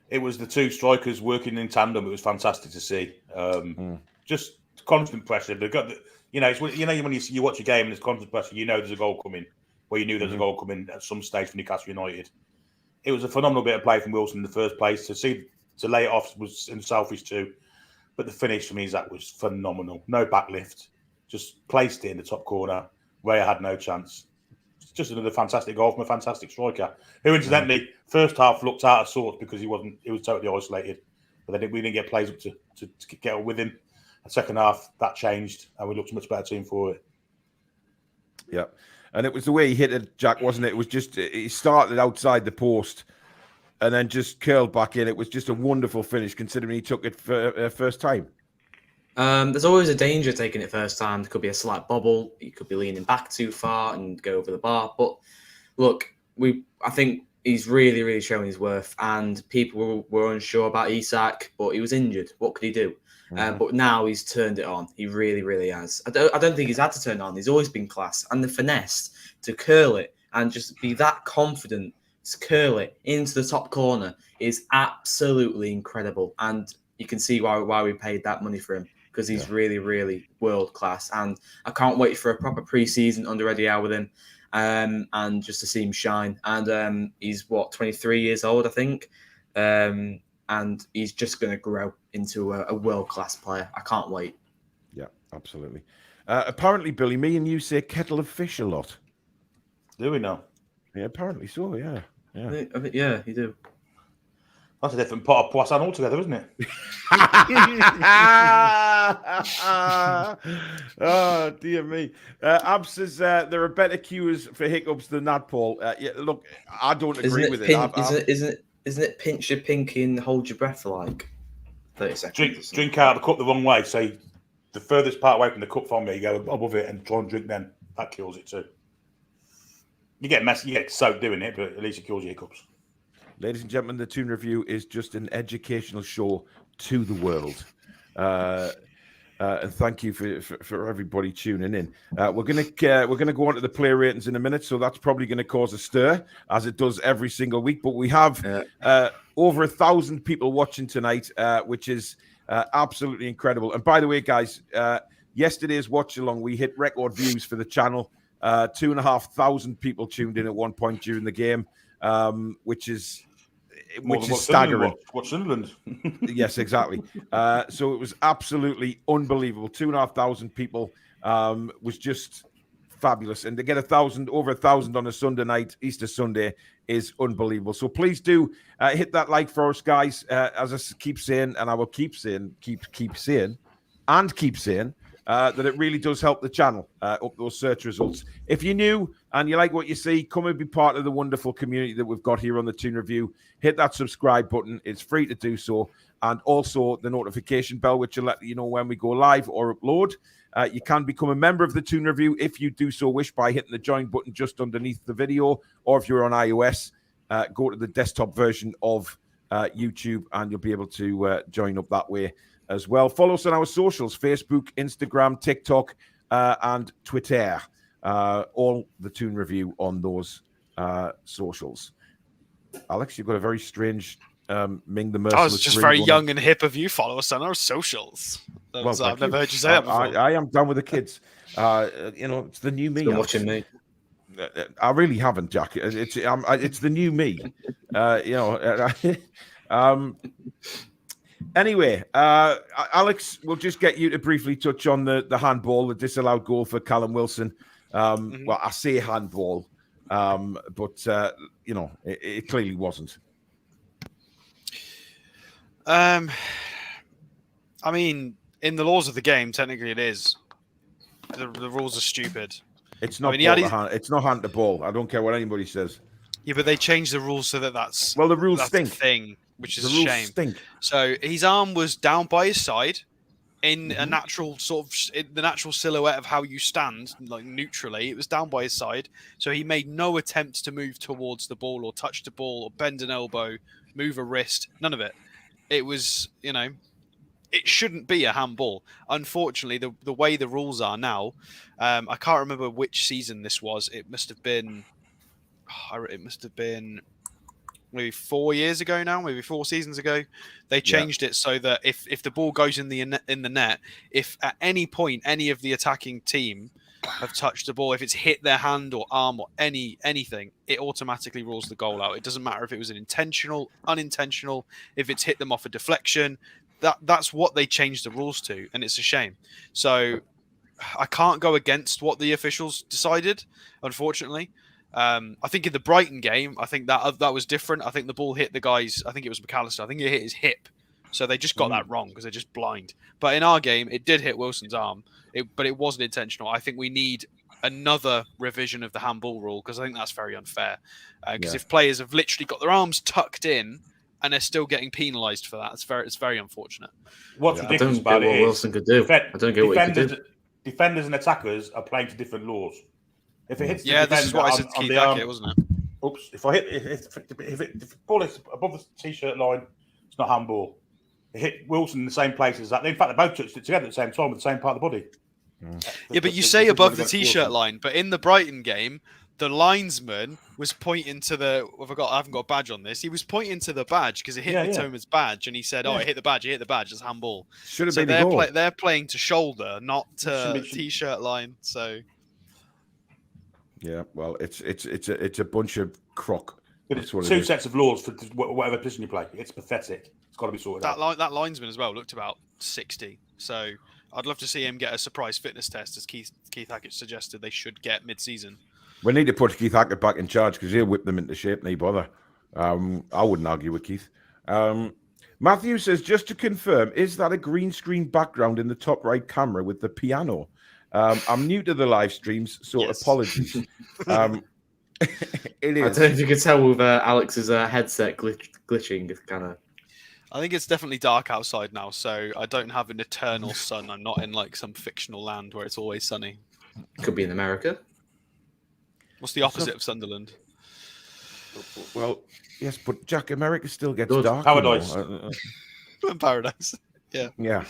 It was the 2 strikers working in tandem. It was fantastic to see. Just constant pressure. They've got when you watch a game and there's constant pressure, there's a goal coming. Well, you knew there's a goal coming at some stage for Newcastle United. It was a phenomenal bit of play from Wilson in the first place. To lay it off was selfish too, but the finish for me, that was phenomenal. No backlift, just placed it in the top corner. Raya had no chance. Just another fantastic goal from a fantastic striker, who incidentally first half looked out of sorts because he was totally isolated. But then we didn't get plays up to get up with him. The second half that changed, and we looked a much better team for it. Yeah, and it was the way he hit it, Jack, wasn't it? It was just he started outside the post and then just curled back in. It was just a wonderful finish, considering he took it for first time. There's always a danger taking it first time. There could be a slight bobble. You could be leaning back too far and go over the bar. But look, I think he's really, really showing his worth. And people were unsure about Isak, but he was injured. What could he do? But now he's turned it on. He really, really has. I don't think he's had to turn it on. He's always been class. And the finesse to curl it and just be that confident curl it into the top corner is absolutely incredible. And you can see why we paid that money for him, because he's really, really world class. And I can't wait for a proper pre-season under Eddie Howe with him, and just to see him shine. And he's 23 years old, I think, and he's just going to grow into a world class player. I can't wait. Yeah, absolutely. Apparently, Billy, me and you say kettle of fish a lot. Do we know? Yeah, apparently so. Yeah. Yeah, you do. That's a different pot of poisson altogether, isn't it? Oh, dear me. Ab says there are better cues for hiccups than that, Paul. Yeah, look, I don't agree with it. Isn't it pinch your pinky and hold your breath for like 30 seconds? Drink out of the cup the wrong way. Say the furthest part away from the cup from me, you go above it and try and drink then. That kills it too. You get messy, you get soaked doing it, but at least it kills your hiccups. Ladies and gentlemen, the Toon Review is just an educational show to the world. And thank you for everybody tuning in. We're gonna go on to the player ratings in a minute, so that's probably going to cause a stir, as it does every single week. But we have over 1,000 people watching tonight, which is absolutely incredible. And by the way, guys, yesterday's watch along, we hit record views for the channel. 2,500 people tuned in at one point during the game, which is staggering. What's Sunderland? Yes, exactly. So it was absolutely unbelievable. 2,500 people was just fabulous, and to get over 1,000 on a Sunday night, Easter Sunday, is unbelievable. So please do hit that like for us, guys. As I keep saying, and I will keep saying, that it really does help the channel up those search results. If you're new and you like what you see, come and be part of the wonderful community that we've got here on the Toon Review. Hit that subscribe button. It's free to do so. And also the notification bell, which will let you know when we go live or upload. You can become a member of the Toon Review if you do so wish by hitting the join button just underneath the video. Or if you're on iOS, go to the desktop version of YouTube and you'll be able to join up that way as well. Follow us on our socials: Facebook, Instagram, TikTok, and Twitter. All the Toon Review on those socials. Alex, you've got a very strange Ming the Merciless. I was just very young and hip of you. Follow us on our socials. I've never heard you say that before. I am down with the kids. It's the new me. Still watching me. I really haven't, Jack. It's the new me. Anyway, Alex, we'll just get you to briefly touch on the handball, the disallowed goal for Callum Wilson. Well, I say handball, but it clearly wasn't. I mean, in the laws of the game, technically it is. The rules are stupid. It's not. It's not hand to ball. I don't care what anybody says. Yeah, but they changed the rules so that's the rules stink. The thing, which is the a rules shame. Stink. So his arm was down by his side, in a natural the natural silhouette of how you stand, like neutrally. It was down by his side, so he made no attempt to move towards the ball or touch the ball or bend an elbow, move a wrist. None of it. It was, it shouldn't be a handball. Unfortunately, the way the rules are now, I can't remember which season this was. It must have been maybe 4 years ago now, maybe 4 seasons ago. They changed it so that if the ball goes in the net, if at any point any of the attacking team have touched the ball, if it's hit their hand or arm or anything, it automatically rules the goal out. It doesn't matter if it was an intentional, unintentional, if it's hit them off a deflection. That's what they changed the rules to, and it's a shame. So I can't go against what the officials decided, unfortunately. I think in the Brighton game, I think that was different. I think the ball hit the guy's, I think it was McAllister, I think it hit his hip. So they just got that wrong because they're just blind. But in our game, it did hit Wilson's arm, but it wasn't intentional. I think we need another revision of the handball rule because I think that's very unfair. Because if players have literally got their arms tucked in and they're still getting penalised for that, it's very unfortunate. What's ridiculous about it is Wilson could do. I don't get what he could do. Defenders and attackers are playing to different laws. If it hits the defender, this is what I said to keep back here, wasn't it? Oops! If the ball is above the t-shirt line, it's not handball. It hit Wilson in the same place as that. In fact, they both touched it together at the same time with the same part of the body. Yeah, but you say above the t-shirt line, but in the Brighton game, the linesman was pointing to the. I haven't got a badge on this. He was pointing to the badge because it hit Mitoma's badge, and he said, "Oh, it hit the badge. It hit the badge. It's handball." Should have been a goal. They're playing to shoulder, not to t-shirt line. So. Yeah, well, it's a bunch of crock. It's two sets of laws for whatever position you play. It's pathetic. It's got to be sorted out. That linesman as well looked about 60. So I'd love to see him get a surprise fitness test, as Keith Hackett suggested they should get mid-season. We need to put Keith Hackett back in charge because he'll whip them into shape, no bother. I wouldn't argue with Keith. Matthew says, just to confirm, is that a green screen background in the top right camera with the piano? I'm new to the live streams, so apologies. It is. I don't know if you could tell with Alex's headset glitching. It's kind of. I think it's definitely dark outside now, so I don't have an eternal sun. I'm not in like some fictional land where it's always sunny. Could be in America. What's the opposite of Sunderland? Well, yes, but Jack, America still gets Good. dark. Paradise. Paradise. Yeah. Yeah.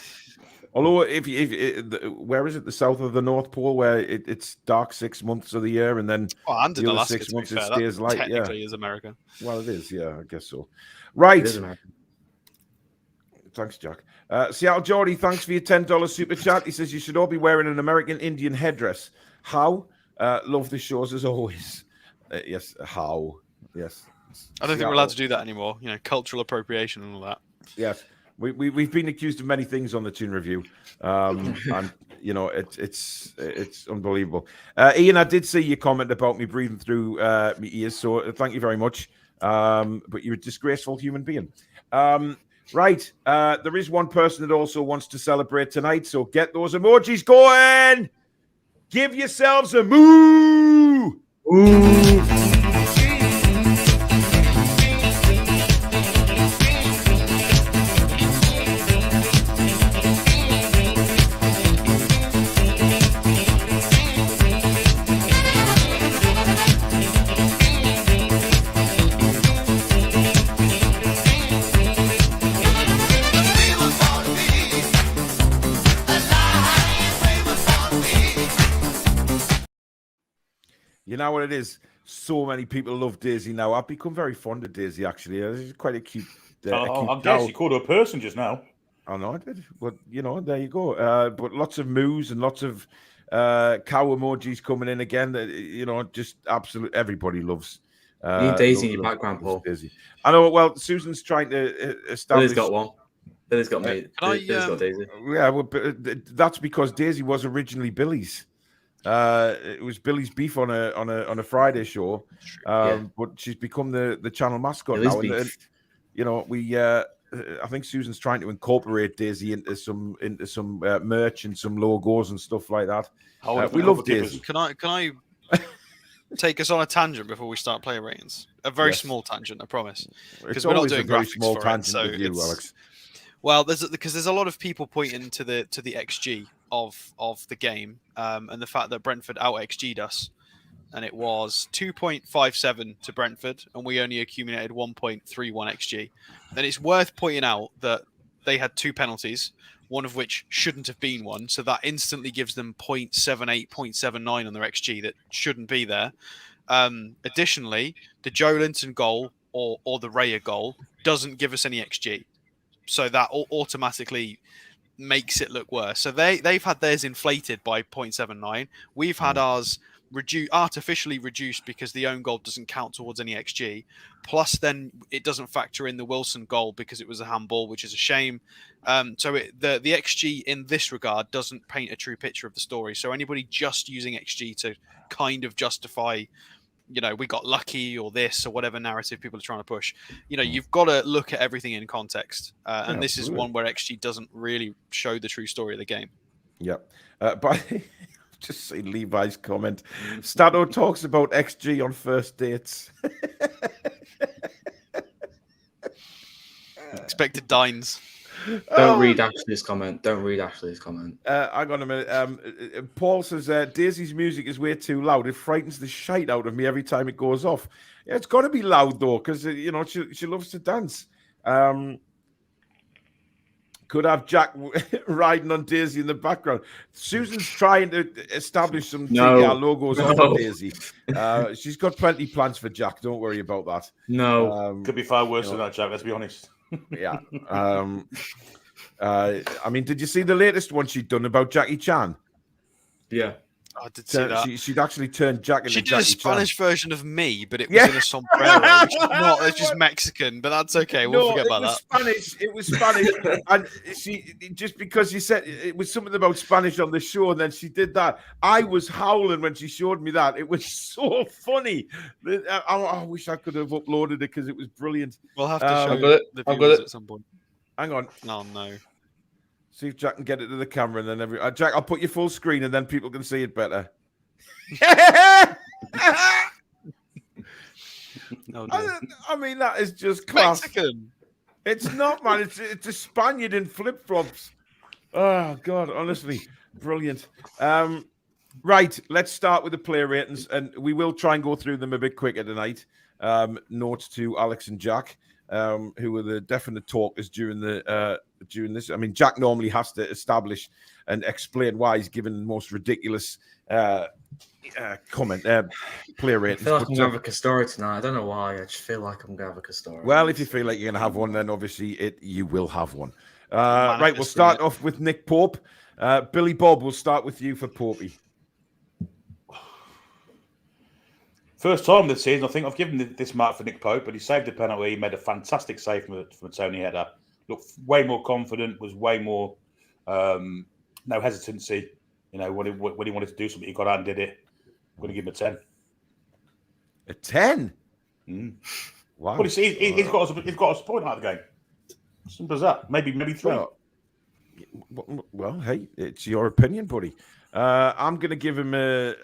Although, where is it? The south of the North Pole, where it's dark 6 months of the year, and then and in the other Alaska, 6 months it fair, stays light. Technically, is America. Well, it is. Yeah, I guess so. Right. Thanks, Jack. Seattle Geordie, thanks for your $10 super chat. He says you should all be wearing an American Indian headdress. How? Love the shows as always. Yes. How? Yes. I don't think we're allowed to do that anymore. You know, cultural appropriation and all that. Yes. We've been accused of many things on the Toon Review, and you know it's unbelievable. Ian, I did see your comment about me breathing through my ears, so thank you very much. But you're a disgraceful human being. Right, there is one person that also wants to celebrate tonight, so get those emojis going. Give yourselves a moo. Ooh. You know what it is? So many people love Daisy now. I've become very fond of Daisy, actually. She's quite a cute. I guess you called her a person just now. I know I did. But, you know, there you go. But lots of moos and lots of cow emojis coming in again. You know, just absolute. Everybody loves. You need Daisy in your background, Paul. Daisy. I know. Well, Susan's trying to establish. Billy's got one. Billy's got me. Billy's got Daisy. Yeah, well, that's because Daisy was originally Billy's. It was Billy's beef on a Friday show, but she's become the channel mascot now. And, you know, I think Susan's trying to incorporate Daisy into some merch and some logos and stuff like that. We love Daisy. Can I take us on a tangent before we start player ratings? A very small tangent, I promise. Because we're not doing a very small tangent with you, Alex. Well, there's a lot of people pointing to the XG of the game, and the fact that Brentford out XG'd us, and it was 2.57 to Brentford, and we only accumulated 1.31 XG. And it's worth pointing out that they had two penalties, one of which shouldn't have been one, so that instantly gives them 0.78, 0.79 on their XG that shouldn't be there. Additionally, the Joe Linton goal or the Raya goal doesn't give us any XG. So that automatically makes it look worse. So they've had theirs inflated by 0.79. We've had ours artificially reduced because the own goal doesn't count towards any XG. Plus, then it doesn't factor in the Wilson goal because it was a handball, which is a shame. So the XG in this regard doesn't paint a true picture of the story. So anybody just using XG to kind of justify, you know, we got lucky or this or whatever narrative people are trying to push, you know, you've got to look at everything in context. And this is one where XG doesn't really show the true story of the game. Yep. But just see Levi's comment. Stato talks about XG on first dates. Expected dines. Don't read Ashley's comment. Hang on a minute. Paul says Daisy's music is way too loud. It frightens the shite out of me every time it goes off. Yeah, it's got to be loud though, because you know she loves to dance. could have Jack riding on Daisy in the background. Susan's trying to establish some TR logos on Daisy. She's got plenty plans for Jack. Don't worry about that. No. Could be far worse than that, Jack. Let's be honest. Yeah. I mean, did you see the latest one she'd done about Jackie Chan? Yeah. I did see that. She'd actually turned Jack into She did Jackie a Spanish Chan. version of me, but it was in a sombrero, which is not. It's just Mexican, but that's okay. We'll forget about that. Spanish. It was Spanish, and she just because you said it was something about Spanish on the show, and then she did that. I was howling when she showed me that. It was so funny. I wish I could have uploaded it because it was brilliant. We'll have to show the viewers at some point. Hang on. Oh no. See if Jack can get it to the camera, and then Jack, I'll put you full screen, and then people can see it better. I mean, that is just class. Mexican. It's not, man. It's a Spaniard in flip flops. Oh God, honestly, brilliant. Right, let's start with the player ratings, and we will try and go through them a bit quicker tonight. Note to Alex and Jack, who were the definite talkers during this. I mean, Jack normally has to establish and explain why he's given the most ridiculous player ratings. I feel like I'm going to have a story tonight. I don't know why. I just feel like I'm going to have a story. Well, if you feel like you're going to have one, then obviously you will have one. Right, we'll start off with Nick Pope. Billy Bob, we'll start with you for Popey. First time this season, I think I've given this mark for Nick Pope, but he saved the penalty. He made a fantastic save from a Tony header. Looked way more confident, was way more no hesitancy. You know, when he wanted to do something, he got out and did it. I'm going to give him a 10. A 10? Mm. Wow. Well, he's got us a point out of the game. Simple as that. Maybe 3. Well, hey, it's your opinion, buddy. I'm going to give him a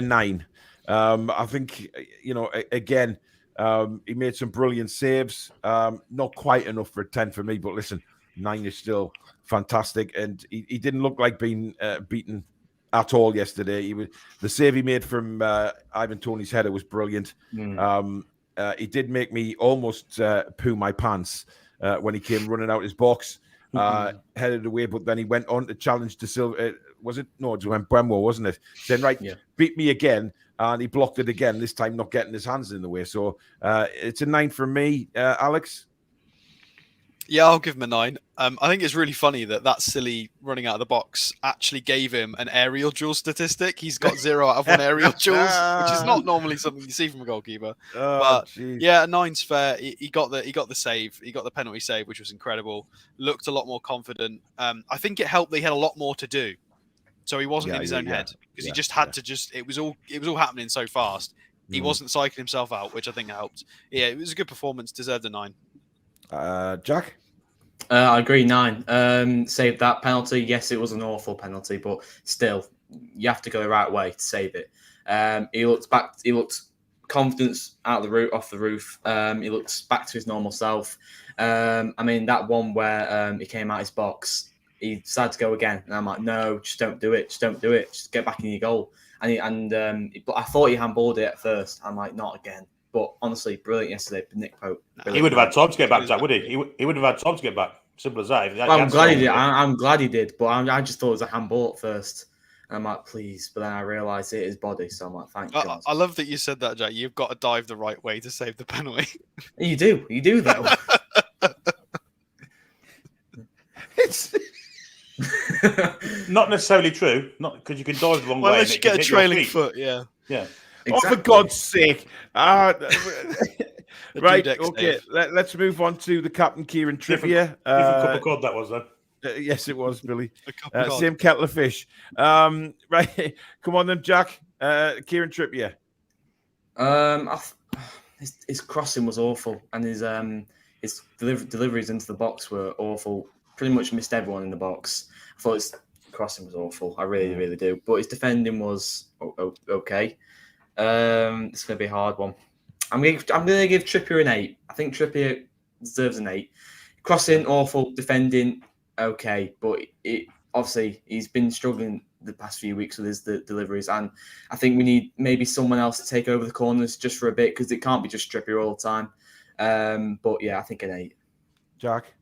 9. I think, you know, again, he made some brilliant saves. Not quite enough for a 10 for me, but listen, 9 is still fantastic, and he didn't look like being beaten at all yesterday. The save he made from Ivan Toney's header was brilliant. He did make me almost poo my pants when he came running out his box, headed away, but then he went on to challenge De Silva. Was it? No, it was Bremwo, wasn't it? Saying, right, beat me again, and he blocked it again, this time not getting his hands in the way. So it's a 9 for me. Alex? Yeah, I'll give him a 9. I think it's really funny that silly running out of the box actually gave him an aerial duel statistic. He's got 0 out of 1 aerial duels, which is not normally something you see from a goalkeeper. Yeah, 9's fair. He got the save. He got the penalty save, which was incredible. Looked a lot more confident. I think it helped that he had a lot more to do, so he wasn't in his own head because he just had to. It was all happening so fast. He wasn't psyching himself out, which I think helped. Yeah, it was a good performance. Deserved a 9. Jack? I agree, 9. Saved that penalty. Yes, it was an awful penalty, but still, you have to go the right way to save it. He looked confidence off the roof. He looked back to his normal self. I mean, that one where he came out his box, he decided to go again, and I'm like, no, just don't do it. Just get back in your goal. And I thought he handballed it at first. I'm like, not again. But honestly, brilliant yesterday, Nick Pope. He would have had time to get back, Jack, would he? He would have had time to get back. Simple as that. I'm glad he did. I'm glad he did, but I just thought it was a handball at first. And I'm like, please. But then I realised it is body, so I'm like, thank God. I love that you said that, Jack. You've got to dive the right way to save the penalty. You do though. It's not necessarily true. Not because you can dive the wrong way. Unless you get a trailing foot, yeah. Exactly. Oh, for God's sake. Right, okay. Let's move on to the Captain Kieran trivia. Different cup of cod that was, then. Yes, it was, Billy. Same kettle of fish. Right, come on then, Jack. Kieran Trippier. His crossing was awful, and his deliveries into the box were awful. Pretty much missed everyone in the box. I thought his crossing was awful. I really, really do. But his defending was okay. It's going to be a hard one. I'm going to give Trippier an 8. I think Trippier deserves an 8. Crossing, awful. Defending, okay. But obviously, he's been struggling the past few weeks with his deliveries. And I think we need maybe someone else to take over the corners just for a bit, because it can't be just Trippier all the time. But yeah, I think an 8. Jack?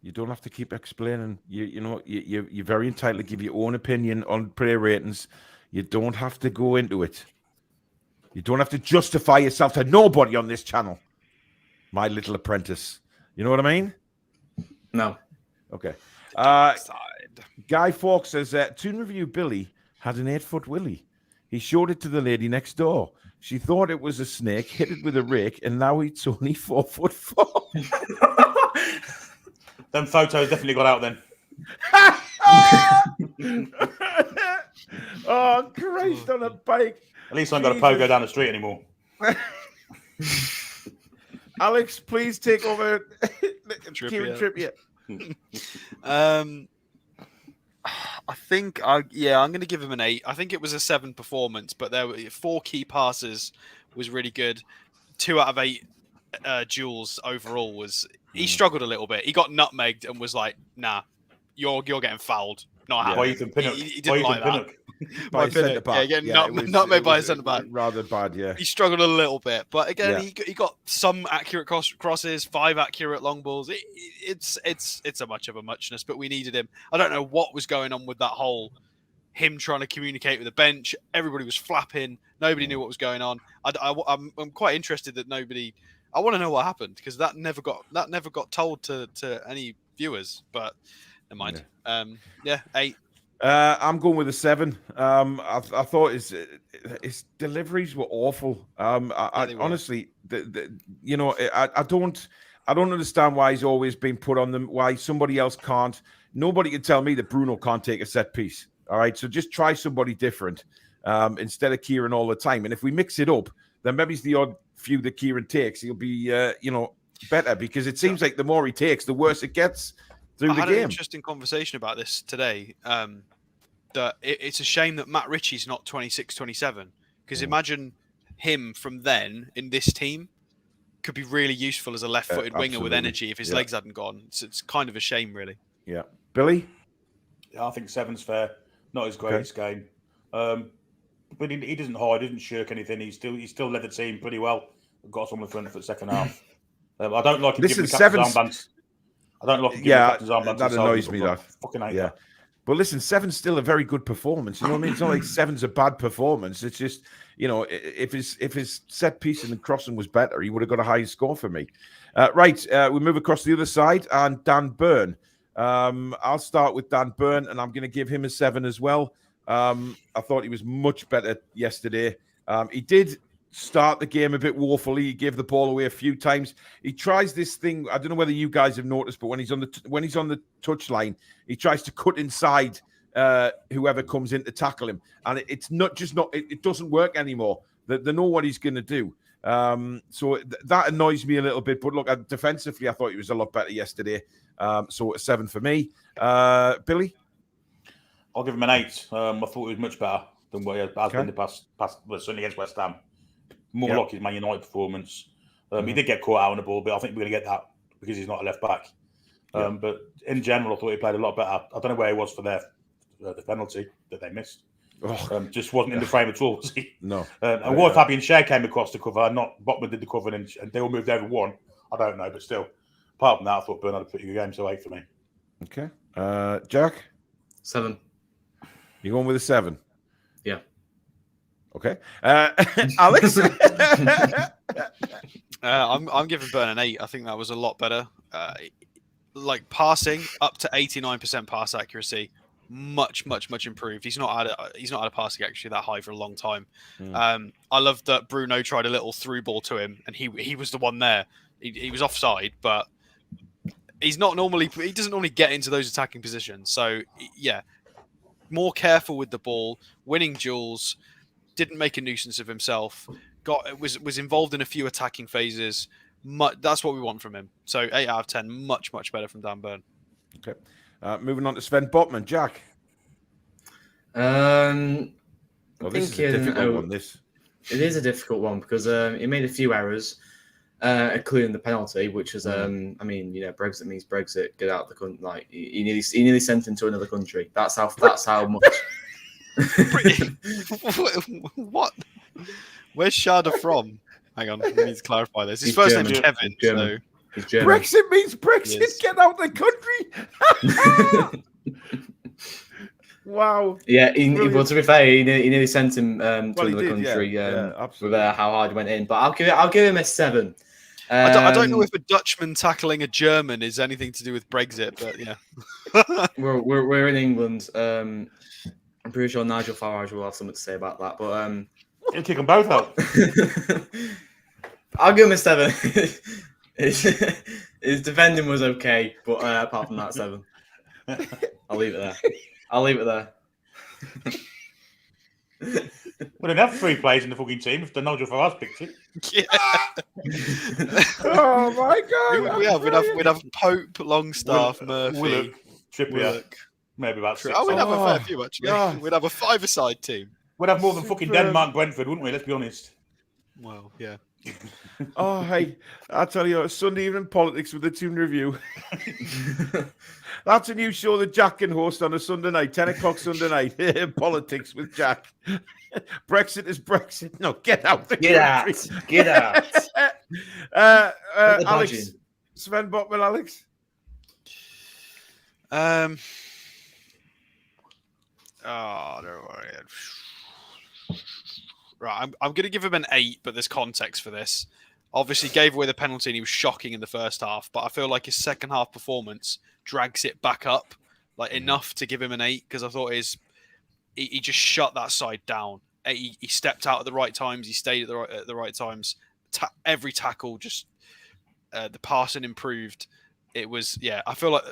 You don't have to keep explaining. You're very entitled to give your own opinion on player ratings. You don't have to go into it. You don't have to justify yourself to nobody on this channel. My little apprentice. You know what I mean? No. Okay. Guy Fawkes says, Toon Review Billy had an 8-foot willy. He showed it to the lady next door. She thought it was a snake, hit it with a rake, and now it's only 4'4". Them photos definitely got out then. Oh, Christ on a bike. At least I ain't got a pogo down the street anymore. Alex, please take over. Kieran Trippier. I think, I'm going to give him an 8. I think it was a 7 performance, but there were 4 key passes was really good. 2 out of 8 duels overall was. He struggled a little bit. He got nutmegged and was like, "Nah, you're getting fouled." Not happening. By Ethan Pinnock. He didn't like that. By Pinnock. Yeah, getting nutmegged by a centre back. Rather bad, yeah. He struggled a little bit, but again, he got some accurate crosses, 5 accurate long balls. It's a much of a muchness, but we needed him. I don't know what was going on with that whole him trying to communicate with the bench. Everybody was flapping. Nobody knew what was going on. I'm quite interested that nobody. I want to know what happened because that never got told to any viewers. But never mind. 8. I'm going with a 7. I thought his deliveries were awful. Honestly, I don't understand why he's always been put on them. Why somebody else can't. Nobody can tell me that Bruno can't take a set piece. All right, so just try somebody different instead of Kieran all the time. And if we mix it up, then maybe it's the odd few that Kieran takes. He'll be, better because it seems like the more he takes, the worse it gets through the game. I had an interesting conversation about this today. That it's a shame that Matt Ritchie's not 26, 27 because imagine him from then in this team could be really useful as a left-footed winger with energy if his legs hadn't gone. So it's kind of a shame, really. Yeah, Billy. Yeah, I think 7's fair. Not his greatest game, but he doesn't hide, doesn't shirk anything. He still led the team pretty well. Got us on the front for the second half. I don't like him giving the captain's armbands. I don't like him giving the captain's armbands. That annoys me. That fucking hate that. But listen, 7's still a very good performance. You know what I mean? It's not like 7's a bad performance. It's just, if his set piece and crossing was better, he would have got a higher score for me. We move across the other side, and Dan Byrne. I'll start with Dan Byrne, and I'm going to give him a 7 as well. I thought he was much better yesterday. He did start the game a bit woefully. He gave the ball away a few times. He tries this thing. I don't know whether you guys have noticed, but when he's on the touchline, he tries to cut inside whoever comes in to tackle him, and it doesn't work anymore. They know what he's going to do. So that annoys me a little bit. But look, defensively, I thought he was a lot better yesterday. So a 7 for me. Billy? I'll give him an 8. I thought he was much better than what he has been the past, certainly against West Ham. More like his Man United performance. He did get caught out on the ball, but I think we're going to get that because he's not a left back. But in general, I thought he played a lot better. I don't know where he was for the penalty that they missed. Just wasn't in the frame at all, was he? No. And what if Fabian Shea came across the cover, not Botman did the cover, and they all moved over one? I don't know, but still. Apart from that, I thought Byrne had a pretty good game, so 8 for me. Okay. Jack? 7. You're going with a 7? Yeah. Okay. Alex? I'm giving Byrne an 8. I think that was a lot better. Like passing up to 89% pass accuracy, much improved. He's not had a passing accuracy that high for a long time. I love that Bruno tried a little through ball to him, and he was the one there. He was offside, but he doesn't normally get into those attacking positions. So yeah, more careful with the ball, winning duels, didn't make a nuisance of himself. Was involved in a few attacking phases. That's what we want from him. So 8 out of 10, much better from Dan Byrne. Okay, moving on to Sven Botman. Jack. This is a difficult one. This it is a difficult one because he made a few errors, including the penalty, which was Brexit means Brexit. Get out of the country. Like he nearly sent him to another country. That's how much. What? Where's Sharda from? Hang on, we need to clarify this. His first name's Kevin. He's German. Brexit means Brexit. Yes. Get out the country. Wow. Yeah, Brilliant. but to be fair, he nearly sent him to Well, he another did, country yeah, with absolutely. how hard he went in. But I'll give him a 7. I don't know if a Dutchman tackling a German is anything to do with Brexit, but yeah. we're in England. I'm pretty sure Nigel Farage will have something to say about that. But He'll kick them both out. I'll give him a 7. His defending was okay, but apart from that, 7. I'll leave it there. We don't have 3 players in the fucking team if the Nigel Farage picked it. Yeah. Oh my God! We'd have Pope, Longstaff, Murphy, Willock, Trippier, Willock. maybe about 6. We'd have a Oh, fair few actually. God. We'd have a 5-a-side team. We'd have more than fucking Superb. Denmark, Brentford, wouldn't we? Let's be honest. Well, yeah. Oh, hey, I tell you, Sunday evening politics with the Toon Review. That's a new show that Jack can host on a Sunday night, 10 o'clock Sunday night. Politics with Jack. Brexit is Brexit. No, get out the country. Get out. Alex, Sven Botman, Alex. Oh, don't worry. Right, I'm going to give him an 8, but there's context for this. Obviously, gave away the penalty and he was shocking in the first half, but I feel like his second half performance drags it back up like enough to give him an 8 because I thought he just shut that side down. He stepped out at the right times. He stayed at the right times. Every tackle, just the passing improved. It was, yeah, I feel like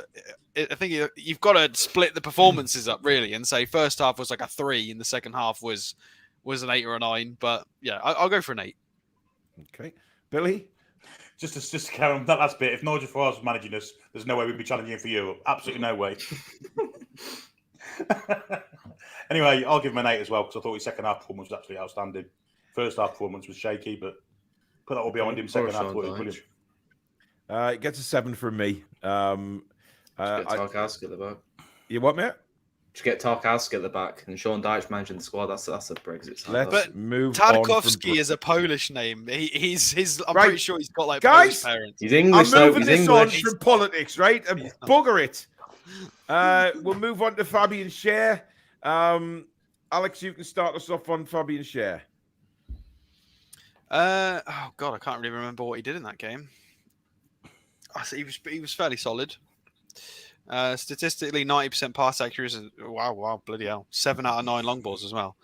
I think you've got to split the performances up really and say first half was like a 3 and the second half was an 8 or a 9. But yeah, I'll go for an 8. Okay. Billy? Just to carry on that last bit, if Nigel Farage was managing us, there's no way we'd be challenging for Europe. Absolutely no way. Anyway, I'll give him an 8 as well because I thought his second half performance was absolutely outstanding. First half performance was shaky, but put that all behind him. Second half, thought it was brilliant. It gets a 7 from me. Get Tarkowski at the back. You what, mate? Just get Tarkowski at the back and Sean Dyche managing the squad. That's a Brexit side. Let's move on. Tarkowski is a Polish name. He's I'm Right. pretty sure he's got like Guys, Polish parents. He's English, I'm though. moving He's this on English. from politics, right? And bugger it. We'll move on to Fabian Schär. Alex, you can start us off on Fabian Schär. Oh God, I can't really remember what he did in that game. He was fairly solid. Statistically, 90% pass accuracy. Wow, bloody hell! 7 out of 9 long balls as well.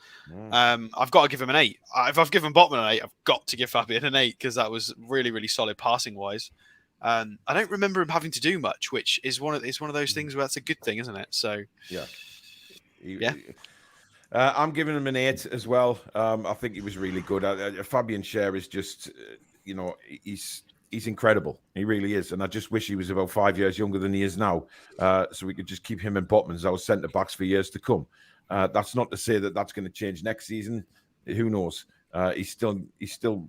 I've got to give him an 8. If I've given Botman an 8, I've got to give Fabian an 8 because that was really, really solid passing wise. I don't remember him having to do much, which is one of those things where that's a good thing, isn't it? So yeah. I'm giving him an 8 as well. I think he was really good. Fabian Schär is just, he's incredible. He really is. And I just wish he was about 5 years younger than he is now. So we could just keep him and Botman as our centre backs for years to come. That's not to say that that's going to change next season. Who knows? He's still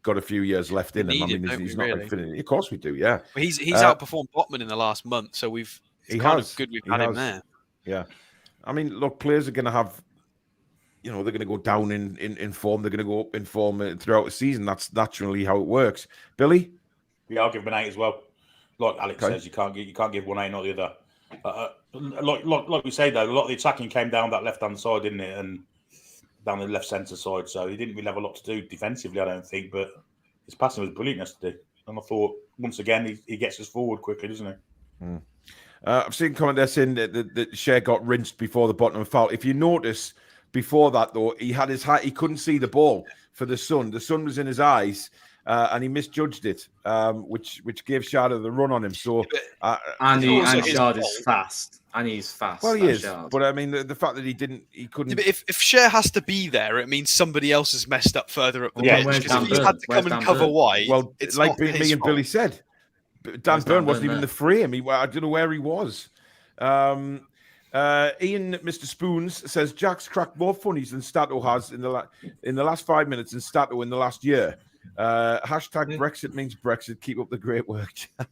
got a few years left in him. I mean, he's not like finished. Of course we do, yeah. Well, he's outperformed Botman in the last month, so it's kind of good we've had him there. Yeah. I mean, look, players are going to have, they're going to go down in form. They're going to go up in form throughout the season. That's naturally how it works. Billy? Yeah, I'll give him an 8 as well. Like Alex says, you can't give one 8, not the other. Like we say, though, a lot of the attacking came down that left-hand side, didn't it? And down the left-centre side. So he didn't really have a lot to do defensively, I don't think. But his passing was brilliant yesterday. And I thought, once again, he gets us forward quickly, doesn't he? I've seen comment there saying that Schär got rinsed before the Botman foul. If you notice, before that, though, he had his he couldn't see the ball for the sun. The sun was in his eyes. And he misjudged it, which gave Schär the run on him. So, and Schär is fast, and he's fast. Well, he is, Schär. but I mean, the fact that he couldn't. Yeah, but if Schär has to be there, it means somebody else has messed up further up the pitch. Because if he had to come and cover wide, well, it's like not me and Billy said, Dan Burn wasn't even in the frame. I don't know where he was. Ian, Mr. Spoons says Jack's cracked more funnies than Stato has in the last 5 minutes and Stato in the last year. Hashtag Brexit means Brexit. Keep up the great work, Jack.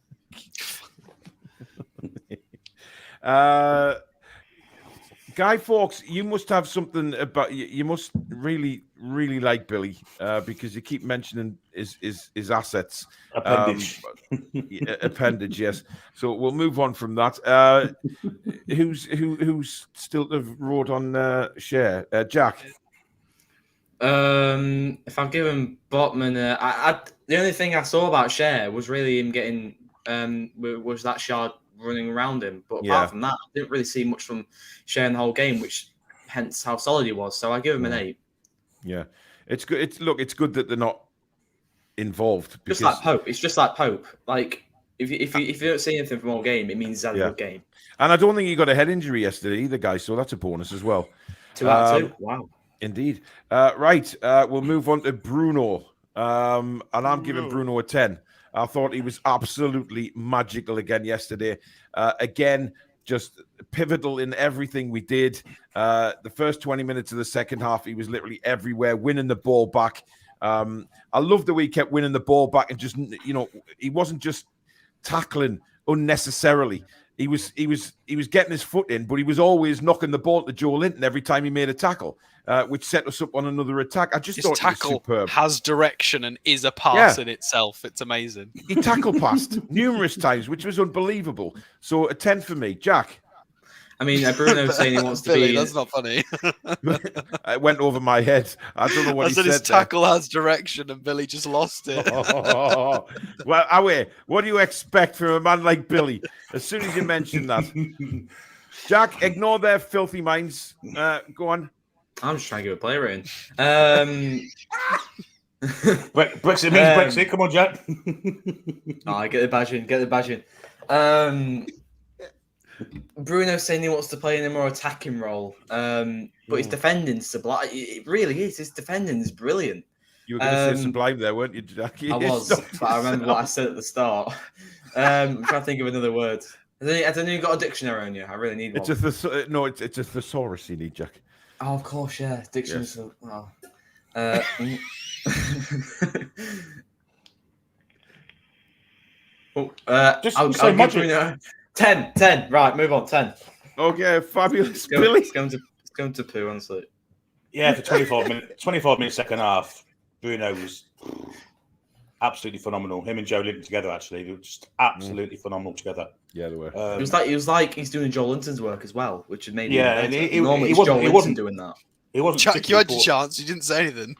Guy Fawkes, you must have something about you must really, really like Billy because you keep mentioning his assets. Appendage. Appendage, yes. So we'll move on from that. Who's still wrote on share? Jack. If I've given Botman, the only thing I saw about Cher was really him getting was that Shard running around him. But apart from that, I didn't really see much from Cher in the whole game, which hence how solid he was. So I give him an 8. Yeah, it's good. It's good that they're not involved. Because... Just like Pope, it's just like Pope. Like if you don't see anything from all game, it means he's had a good game. And I don't think he got a head injury yesterday either, guys. So that's a bonus as well. 2 out of 2. Wow. Indeed. Right. We'll move on to Bruno. And I'm giving Bruno a 10. I thought he was absolutely magical again yesterday. Again, just pivotal in everything we did. The first 20 minutes of the second half, he was literally everywhere, winning the ball back. I love the way he kept winning the ball back and just, he wasn't just tackling unnecessarily. He was getting his foot in, but he was always knocking the ball to Joe Linton every time he made a tackle, which set us up on another attack. I just His thought tackle it was superb. has direction and is a pass in itself. It's amazing. He tackle passed numerous times, which was unbelievable. So a 10 for me. Jack. I mean, Bruno saying he wants to Billy, be... That's not funny. It went over my head. I don't know what he said his there. tackle has direction and Billy just lost it. Well, Awe, what do you expect from a man like Billy? As soon as you mention that. Jack, ignore their filthy minds. Go on. I'm just trying to give a player in. Brexit means Brexit. Come on, Jack. Get the badge in. Bruno saying he wants to play in a more attacking role, but his defending's sublime. It really is. His defending is brilliant. You were going to say sublime there, weren't you, Jackie? I was, but I remember what I said at the start. I'm trying to think of another word. I don't know you got a dictionary on you. I really need one. It's a thesaurus you need, Jack. Oh, of course, yeah. Dictionary. Yes. I'll give Bruno 10. Right, move on. 10. Okay, fabulous, Billy. It's going to poo, honestly. Yeah, for 25 minutes second half, Bruno was absolutely phenomenal. Him and Joe Linton together, actually, they were just absolutely phenomenal together. Yeah, they were. It was like he's doing Joe Linton's work as well, which had made normally it's Joe Linton doing that. He wasn't. Jack, you had your chance. You didn't say anything.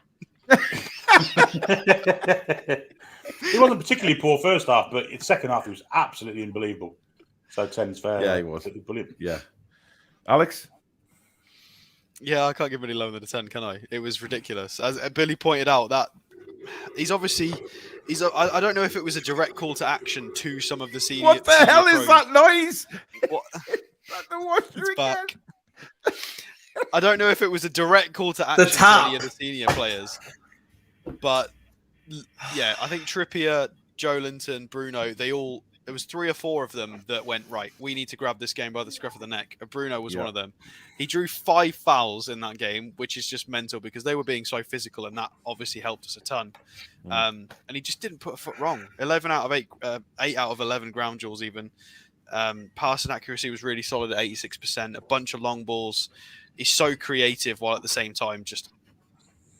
He wasn't particularly poor first half, but in second half he was absolutely unbelievable. So 10's fair. Yeah, he was. Brilliant. Yeah. Alex? Yeah, I can't give any lower than a 10, can I? It was ridiculous. As Billy pointed out, that he's obviously... I don't know if it was a direct call to action to some of the senior... What the hell is that noise? What? The washer again. I don't know if it was a direct call to action to any of the senior players. But, yeah, I think Trippier, Joe Linton, Bruno, there was 3 or 4 of them that went, right, we need to grab this game by the scruff of the neck. And Bruno was one of them. He drew 5 fouls in that game, which is just mental because they were being so physical, and that obviously helped us a ton. And he just didn't put a foot wrong. 8 out of 11 ground duels even. Passing accuracy was really solid at 86%. A bunch of long balls. He's so creative while at the same time just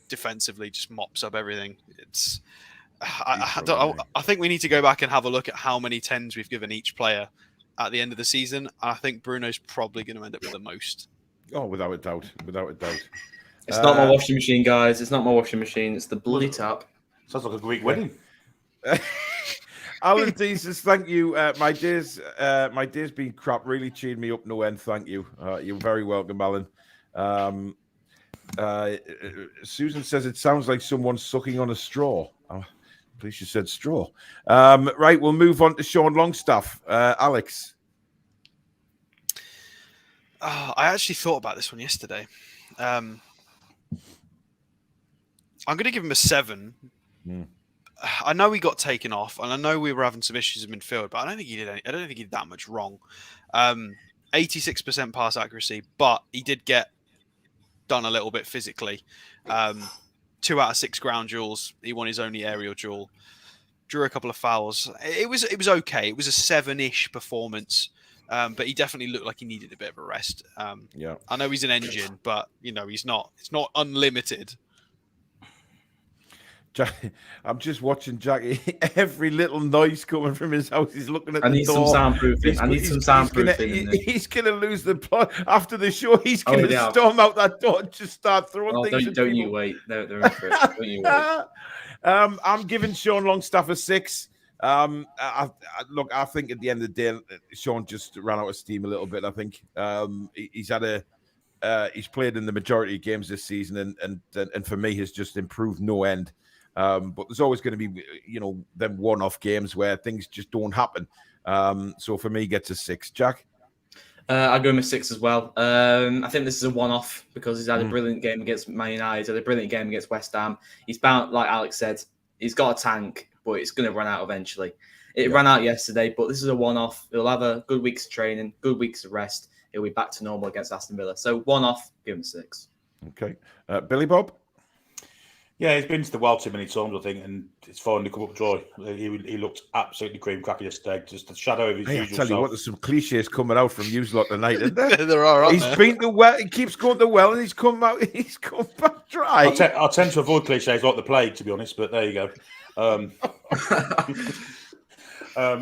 defensively just mops up everything. It's... I think we need to go back and have a look at how many 10s we've given each player at the end of the season. I think Bruno's probably going to end up with the most. Oh, without a doubt. It's not my washing machine, guys. It's not my washing machine. It's the bloody tap. Sounds like a Greek wedding. Alan D says, thank you. My day's been crap. Really cheered me up no end. Thank you. You're very welcome, Alan. Susan says, it sounds like someone's sucking on a straw. At least you said straw. Right, we'll move on to Sean Longstaff. Alex. I actually thought about this one yesterday. I'm going to give him a 7. I know he got taken off, and I know we were having some issues in midfield, but I don't think he did that much wrong. 86% pass accuracy, but he did get done a little bit physically. 2 out of 6 ground duels. He won his only aerial duel. Drew a couple of fouls. It was okay. It was a 7-ish performance. But he definitely looked like he needed a bit of a rest. Yeah. I know he's an engine, but he's not. It's not unlimited. Jack, I'm just watching Jackie. Every little noise coming from his house, he's looking at I the need door. some soundproofing. I need some soundproofing. He's gonna lose the plot after the show. He's Oh, gonna yeah. storm out that door and just start throwing Oh, things. don't you wait? No, they're in for it. Don't you wait? I'm giving Sean Longstaff a 6. Look, I think at the end of the day, Sean just ran out of steam a little bit. I think he's had he's played in the majority of games this season, and for me has just improved no end. But there's always going to be, them one-off games where things just don't happen. So for me, he gets a 6. Jack? I'll go with 6 as well. I think this is a one-off because he's had a brilliant game against Man United. He's had a brilliant game against West Ham. He's bound, like Alex said, he's got a tank, but it's going to run out eventually. It ran out yesterday, but this is a one-off. He'll have a good week's training, good week's of rest. He'll be back to normal against Aston Villa. So one-off, give him 6. Okay. Billy Bob? Yeah, he's been to the well too many times, I think, and it's finally to come up dry. He looked absolutely cream cracker yesterday. Just the shadow of his usual I tell you self. what, there's some cliches coming out from you lot tonight, isn't there? There are. Aren't He's there? been to well. He keeps going to well, and he's come back dry. I tend to avoid cliches like the plague, to be honest, but there you go.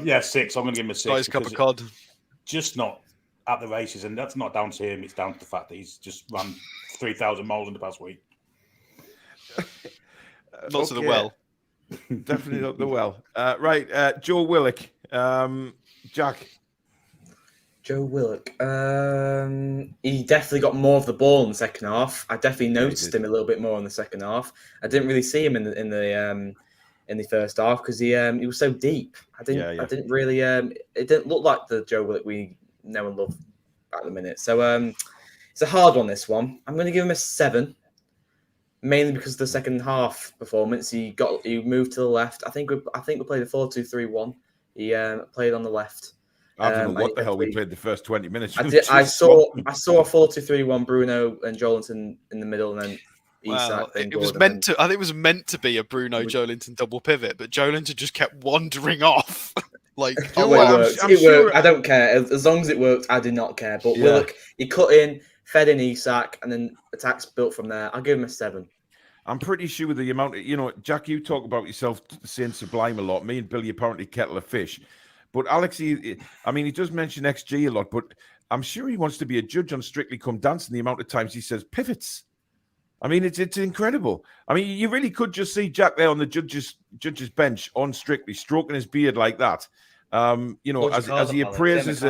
Yeah, 6. I'm going to give him a 6. Nice cup of cod. Just not at the races, and that's not down to him. It's down to the fact that he's just run 3,000 miles in the past week. Not to the well. Definitely not the well. Right, Joe Willock. Jack. Joe Willock. He definitely got more of the ball in the second half. I definitely noticed him a little bit more in the second half. I didn't really see him in the first half because he was so deep. I didn't really. It didn't look like the Joe Willock we know and love at the minute. So it's a hard one. This one. I'm going to give him a 7. Mainly because of the second half performance, he moved to the left. I think we played a 4-2-3-1. He played on the left. I don't know what the hell we played the first 20 minutes. I saw a 4-2-3-1. Bruno and Joelinton in the middle, and then Isak. It was meant to. I think it was meant to be a Bruno Joelinton double pivot, but Joelinton just kept wandering off. Like it worked. It worked. I don't care as long as it worked. I did not care. But Willock, he cut in, fed in Isak, and then attacks built from there. I'll give him a 7. I'm pretty sure the amount of, Jack, you talk about yourself saying sublime a lot. Me and Billy apparently kettle of fish. But Alex, he does mention XG a lot, but I'm sure he wants to be a judge on Strictly Come Dancing the amount of times he says pivots. I mean, it's incredible. I mean, you really could just see Jack there on the judge's bench on Strictly, stroking his beard like that. As he appraises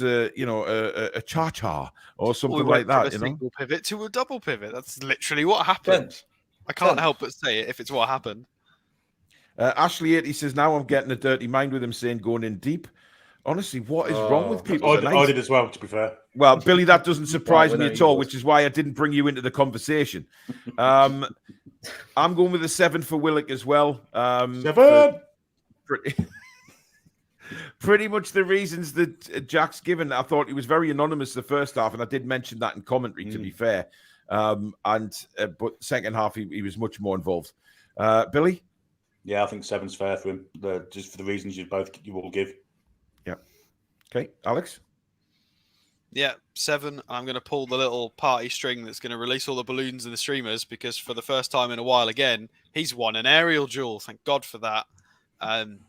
a cha-cha or something like that, from a single pivot to a double pivot. That's literally what happened. I can't help but say it if it's what happened. Ashley 80 says, now I'm getting a dirty mind with him saying going in deep. Honestly, what is wrong with people tonight? I did as well, to be fair. Well, Billy, that doesn't surprise me at all, which is why I didn't bring you into the conversation. I'm going with a 7 for Willock as well. 7! Pretty much the reasons that Jack's given. I thought he was very anonymous the first half, and I did mention that in commentary, to be fair. But second half, he was much more involved. Billy? Yeah, I think 7's fair for him, just for the reasons you all give. Yeah. Okay, Alex? Yeah, 7. I'm going to pull the little party string that's going to release all the balloons and the streamers because for the first time in a while again, he's won an aerial duel. Thank God for that.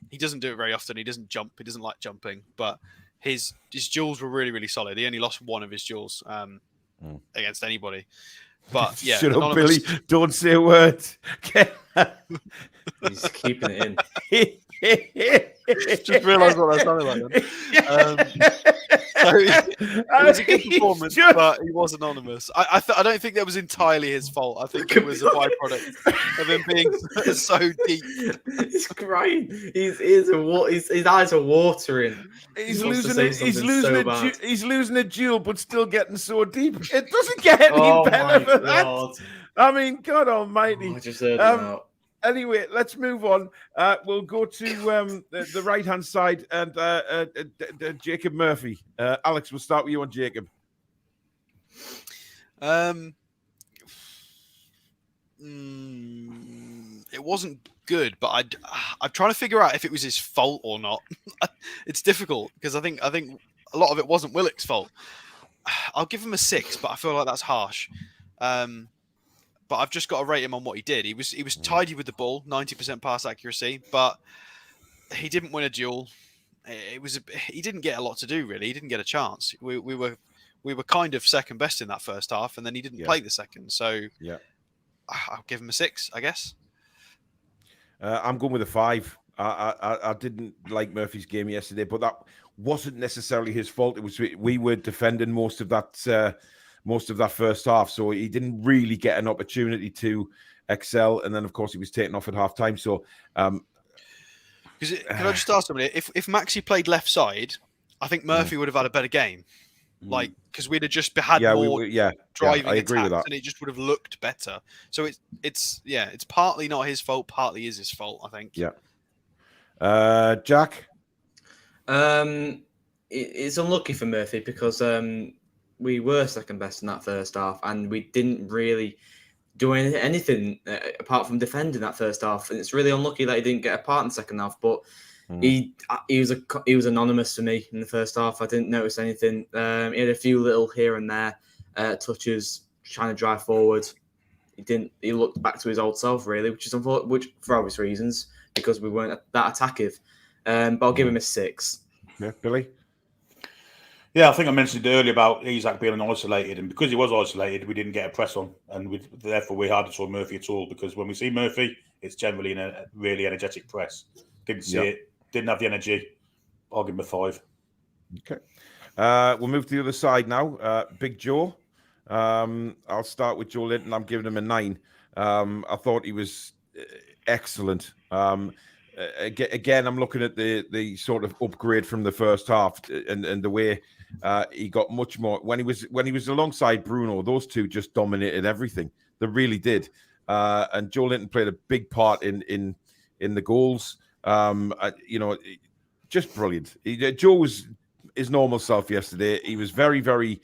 He doesn't do it very often. He doesn't jump. He doesn't like jumping. But his duels were really, really solid. He only lost one of his duels against anybody. But yeah, shut up, Billy. Don't say a word. He's keeping it in. Just realised what that sounded like. So it was a good performance, but he was anonymous. I don't think that was entirely his fault. I think it was a byproduct of him being so deep. He's crying. His eyes are watering. He's losing a duel, but still getting so deep. It doesn't get any better than that. I mean, God Almighty. I just heard him out. Anyway, let's move on. We'll go to the right-hand side and Jacob Murphy. Alex, we'll start with you on Jacob. It wasn't good, but I'm trying to figure out if it was his fault or not. It's difficult because I think a lot of it wasn't Willock's fault. I'll give him a 6, but I feel like that's harsh. But I've just got to rate him on what he did. He was tidy with the ball, 90% pass accuracy, but he didn't win a duel. He didn't get a lot to do really. He didn't get a chance. We were kind of second best in that first half, and then he didn't play the second. So yeah, I'll give him a 6, I guess. I'm going with a 5. I didn't like Murphy's game yesterday, but that wasn't necessarily his fault. It was we were defending most of that first half, so he didn't really get an opportunity to excel. And then, of course, he was taken off at half time. So, can I just ask somebody if Maxi played left side, I think Murphy would have had a better game. Like, because we'd have just had more driving I agree with that. and it just would have looked better. So it's partly not his fault, partly is his fault, I think. Yeah. Jack? It's unlucky for Murphy because we were second best in that first half and we didn't really do anything apart from defending that first half. And it's really unlucky that he didn't get a part in the second half, but he was anonymous for me in the first half. I didn't notice anything. He had a few little here and there touches, trying to drive forward. He looked back to his old self really, which is unfortunate, which for obvious reasons because we weren't that attackive. But I'll give him a 6. Yeah, Billy. Yeah, I think I mentioned earlier about Isak being isolated, and because he was isolated, we didn't get a press on, and therefore we hardly saw Murphy at all. Because when we see Murphy, it's generally in a really energetic press. Didn't see it. Didn't have the energy. I'll give him a 5. Okay. We'll move to the other side now. Big Joe. I'll start with Joe Linton. I'm giving him a 9. I thought he was excellent. Again, I'm looking at the sort of upgrade from the first half and the way he got much more when he was alongside Bruno. Those two just dominated everything. They really did. And Joe Linton played a big part in the goals. Just brilliant. Joe was his normal self yesterday. He was very, very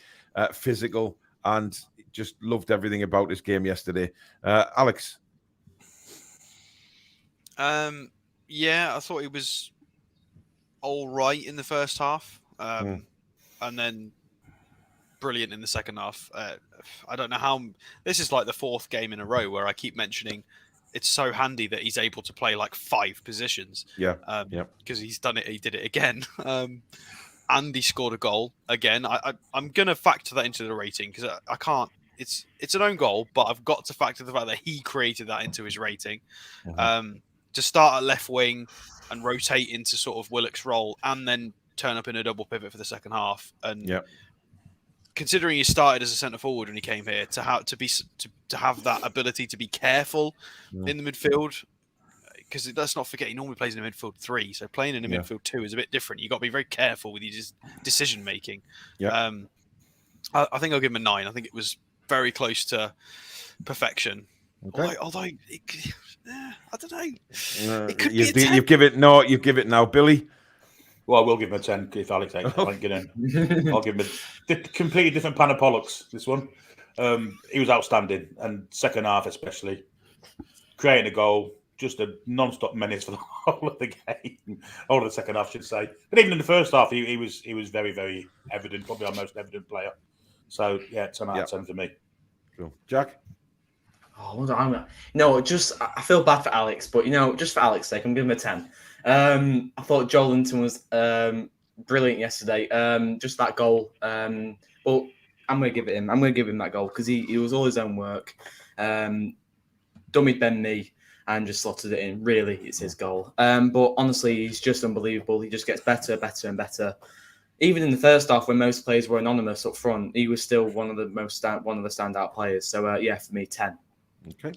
physical and just loved everything about his game yesterday. Alex? Yeah, I thought he was all right in the first half, and then brilliant in the second half. I don't know how this is like the 4th game in a row where I keep mentioning it's so handy that he's able to play like 5 positions. Because he's done it. He did it again. And he scored a goal again. I'm gonna factor that into the rating because I can't. It's an own goal, but I've got to factor the fact that he created that into his rating. To start at left wing and rotate into sort of Willock's role and then turn up in a double pivot for the second half. And considering he started as a centre forward when he came here, to have that ability to be careful in the midfield, because let's not forget he normally plays in a midfield 3, so playing in a midfield 2 is a bit different. You've got to be very careful with your decision making. I think I'll give him a 9. I think it was very close to perfection. Okay. Although I don't know. You give it now, Billy. Well, I will give him a 10 if Alex ain't getting in. I'll give him a completely different pan of Pollux, this one. He was outstanding, and second half especially. Creating a goal, just a non-stop menace for the whole of the game. Whole of the second half, I should say. But even in the first half, he was very, very evident, probably our most evident player. So, 10 out of 10 for me. Cool. Jack? I feel bad for Alex, but just for Alex's sake, I'm giving him a 10. I thought Joe Linton was brilliant yesterday. Just that goal. But I'm going to give it him. I'm going to give him that goal because he was all his own work. Dummied Ben Mee and just slotted it in. Really, it's his goal. But honestly, he's just unbelievable. He just gets better, better, and better. Even in the first half, when most players were anonymous up front, he was still one of the standout players. So for me, 10. Okay.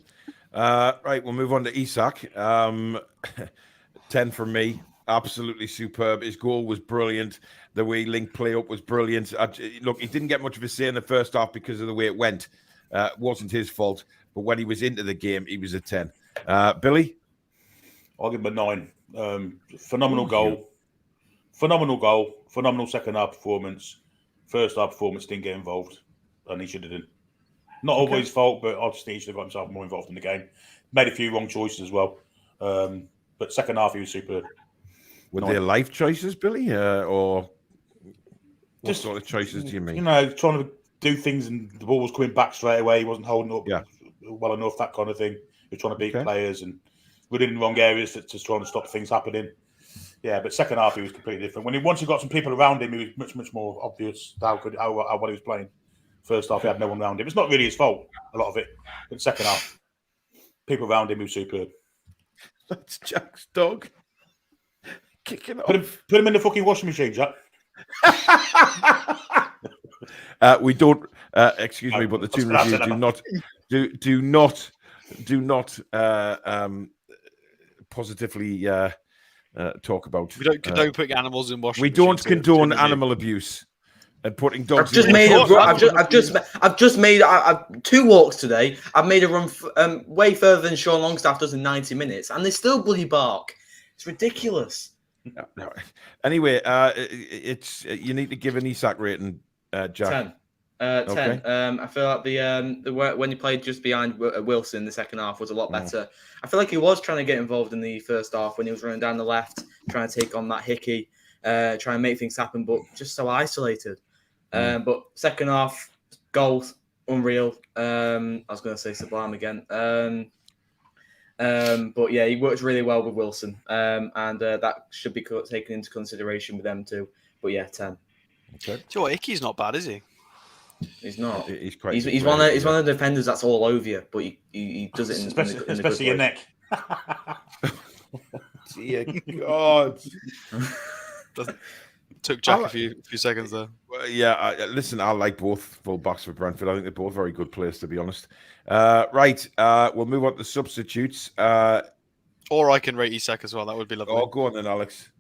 Right, we'll move on to Isak. 10 from me. Absolutely superb. His goal was brilliant. The way he linked play up was brilliant. Look, he didn't get much of a say in the first half because of the way it went. It wasn't his fault. But when he was into the game, he was a 10. Billy? I'll give him a 9. Phenomenal goal. Phenomenal goal. Phenomenal second half performance. First half performance didn't get involved. And he should have done. Not always his fault, but I just think he should have got himself more involved in the game. Made a few wrong choices as well. But second half, he was superb. Were there life choices, Billy, or what Just sort of choices do you mean? You know, trying to do things and the ball was coming back straight away. He wasn't holding up well enough, that kind of thing. He was trying to beat players and running in the wrong areas to trying to stop things happening. Yeah, but second half he was completely different. Once he got some people around him, he was much more obvious how well he was playing. First half, he had no one around him. It's not really his fault, a lot of it. But second half, people around him, he was superb. That's Jack's dog kicking off. Put him in the fucking washing machine, Jack. We don't. Excuse me, but the Toon review do not positively talk about. We don't condone putting animals in washing. We don't condone animal abuse and putting dogs. I've just made 2 walks today. I've made a run way further than Sean Longstaff does in 90 minutes, and they still bloody bark. It's ridiculous. No. Anyway, it's you need to give an Isak rating, Jack. 10. 10. I feel like the when he played just behind Wilson in the second half was a lot better. I feel like he was trying to get involved in the first half when he was running down the left, trying to take on that Hickey, trying to make things happen, but just so isolated. But second half, goals, unreal. I was going to say sublime again. But yeah, he works really well with Wilson, and that should be taken into consideration with them too. But yeah, 10. Okay. So Hickey's not bad, is he? He's not. He's quite. He's one of the defenders that's all over you, but he does it especially your neck. Dear God. Took Jack a few seconds there. Well, yeah, listen, I like both full backs for Brentford. I think they're both very good players, to be honest. Right, we'll move on to substitutes. Or I can rate Isak as well. That would be lovely. Oh, go on then, Alex.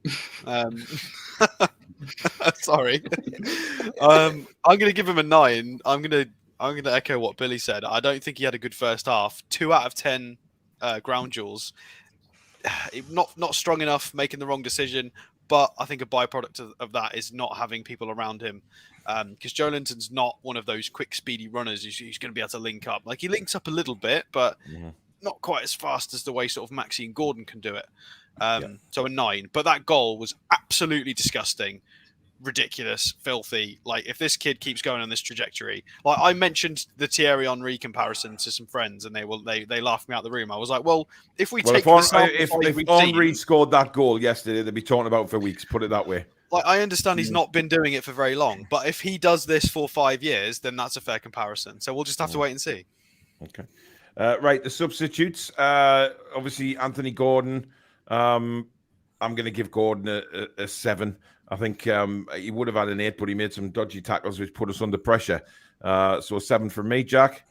Sorry. I'm going to give him a 9. I'm going to echo what Billy said. I don't think he had a good first half. 2 out of 10 ground duels. Not strong enough, making the wrong decision. But I think a byproduct of that is not having people around him. Because Joe Linton's not one of those quick, speedy runners who's going to be able to link up. Like, he links up a little bit, but not quite as fast as the way sort of Maxi and Gordon can do it. So a 9. But that goal was absolutely disgusting, ridiculous, filthy. Like, if this kid keeps going on this trajectory, like I mentioned the Thierry Henry comparison to some friends, and they laughed me out the room. I was like, well, if Henry scored that goal yesterday, they'd be talking about it for weeks. Put it that way. Like, I understand he's not been doing it for very long, but if he does this for 5 years, then that's a fair comparison. So we'll just have to wait and see. Okay. Right, the substitutes. Obviously, Anthony Gordon. I'm going to give Gordon a 7. I think he would have had an 8, but he made some dodgy tackles which put us under pressure. So a 7 from me, Jack.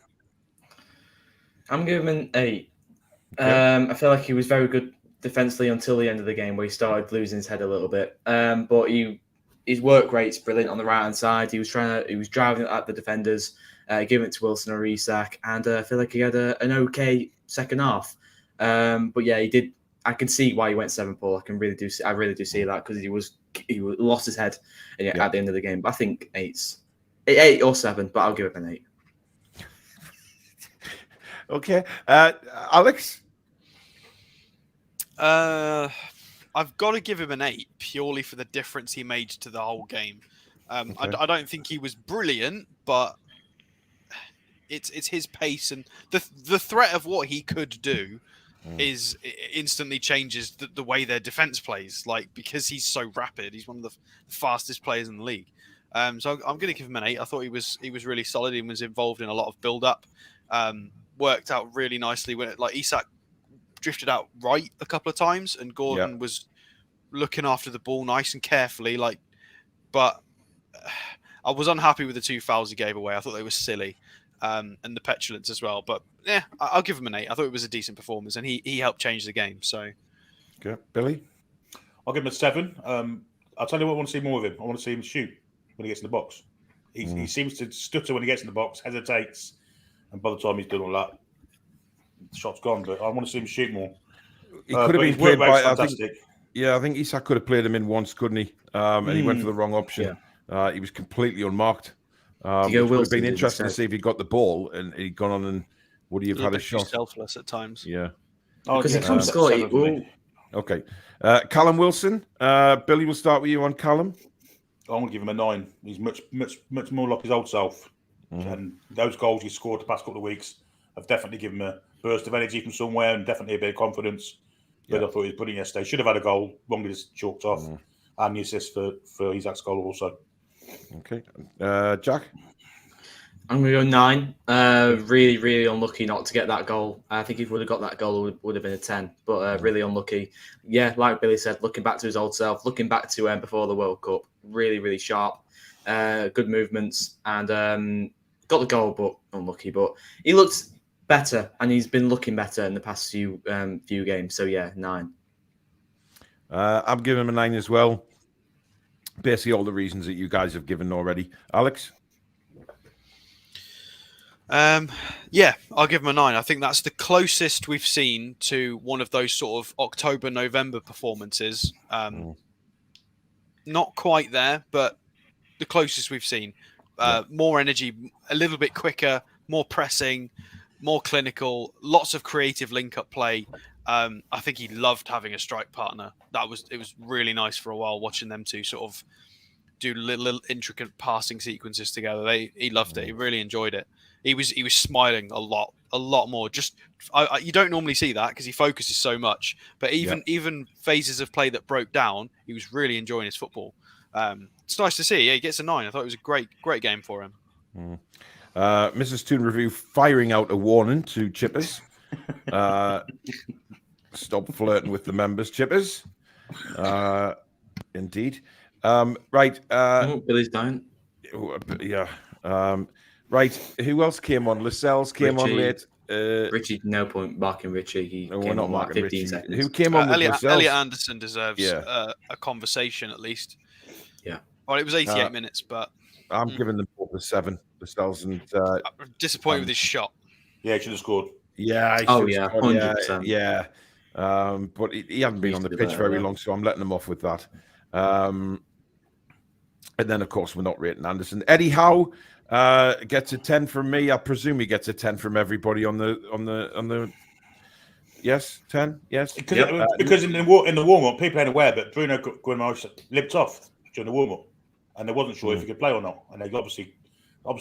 I'm giving him an 8. Okay. I feel like he was very good defensively until the end of the game where he started losing his head a little bit. But his work rate's brilliant on the right hand side. He was driving at the defenders, giving it to Wilson or Isak, and I feel like he had an okay second half. But yeah, he did. I can see why he went 7, Paul. I really do see that because he lost his head at the end of the game. But I think 8 or 7, but I'll give it an 8. Okay, Alex. I've got to give him an 8 purely for the difference he made to the whole game. Okay. I don't think he was brilliant, but it's his pace and the threat of what he could do is instantly changes the way their defense plays. Like, because he's so rapid, he's one of the fastest players in the league. So I'm going to give him an 8. I thought he was really solid and was involved in a lot of build up. Worked out really nicely when Isak drifted out right a couple of times, and Gordon was looking after the ball nice and carefully. But I was unhappy with the 2 fouls he gave away. I thought they were silly, and the petulance as well. But yeah, I'll give him an 8. I thought it was a decent performance, and he helped change the game. So, okay, Billy, I'll give him a 7. I'll tell you what, I want to see more of him. I want to see him shoot when he gets in the box. He seems to stutter when he gets in the box, hesitates, and by the time he's done all that, the shot's gone. But I want to see him shoot more. He could have been played by. I think Isak could have played him in once, couldn't he? And he went for the wrong option. Yeah. He was completely unmarked. It would have been interesting to see if he got the ball and he'd gone on and would he have had a shot? Selfless at times. Yeah. Because he can't score. Okay. Callum Wilson. Billy, we'll start with you on Callum. I'm going to give him a 9. He's much more like his old self. And those goals he scored the past couple of weeks have definitely given him a burst of energy from somewhere and definitely a bit of confidence. But I thought he was brilliant yesterday. Should have had a goal. Wrongly just chalked off. And the assist for Isaac's goal also. Okay. Jack? I'm going to go 9. Really, really unlucky not to get that goal. I think if he would have got that goal, it would have been a 10. But really unlucky. Yeah, like Billy said, looking back to his old self, looking back to before the World Cup, really, really sharp. Good movements and got the goal, but unlucky. But he looked better, and he's been looking better in the past few games. So yeah, 9. I'm giving him a 9 as well. Basically, all the reasons that you guys have given already. Alex? Yeah, I'll give him a 9. I think that's the closest we've seen to one of those sort of October, November performances. Not quite there, but the closest we've seen. More energy, a little bit quicker, more pressing, more clinical, lots of creative link-up play. I think he loved having a strike partner. It was really nice for a while watching them two sort of do little intricate passing sequences together. He loved it. He really enjoyed it. He was smiling a lot more. Just you don't normally see that because he focuses so much. But even phases of play that broke down, he was really enjoying his football. It's nice to see. Yeah, he gets a 9. I thought it was a great game for him. Mrs. Toon Review firing out a warning to Chippers. Stop flirting with the members, Chippers. Indeed. Right. Billy's down. Yeah. Right. Who else came on? Lascelles came on late. Richie, no point marking Richie. He we're not marking 15 Richie. seconds. Who came on with Lascelles? Elliot Anderson deserves a conversation at least. Yeah. Well, it was 88 minutes, but I'm giving them both a 7. Lascelles and I'm disappointed with his shot. Yeah, he should have scored. Yeah. 100%. Yeah. But he hasn't been on the pitch very long, so I'm letting him off with that. And then, of course, we're not rating Anderson. Eddie Howe gets a 10 from me. I presume he gets a 10 from everybody on the. Yes, 10. Yes, because in the warm up, people ain't aware, but Bruno Guimaraes limped off during the warm up, and they wasn't sure if he could play or not, and they obviously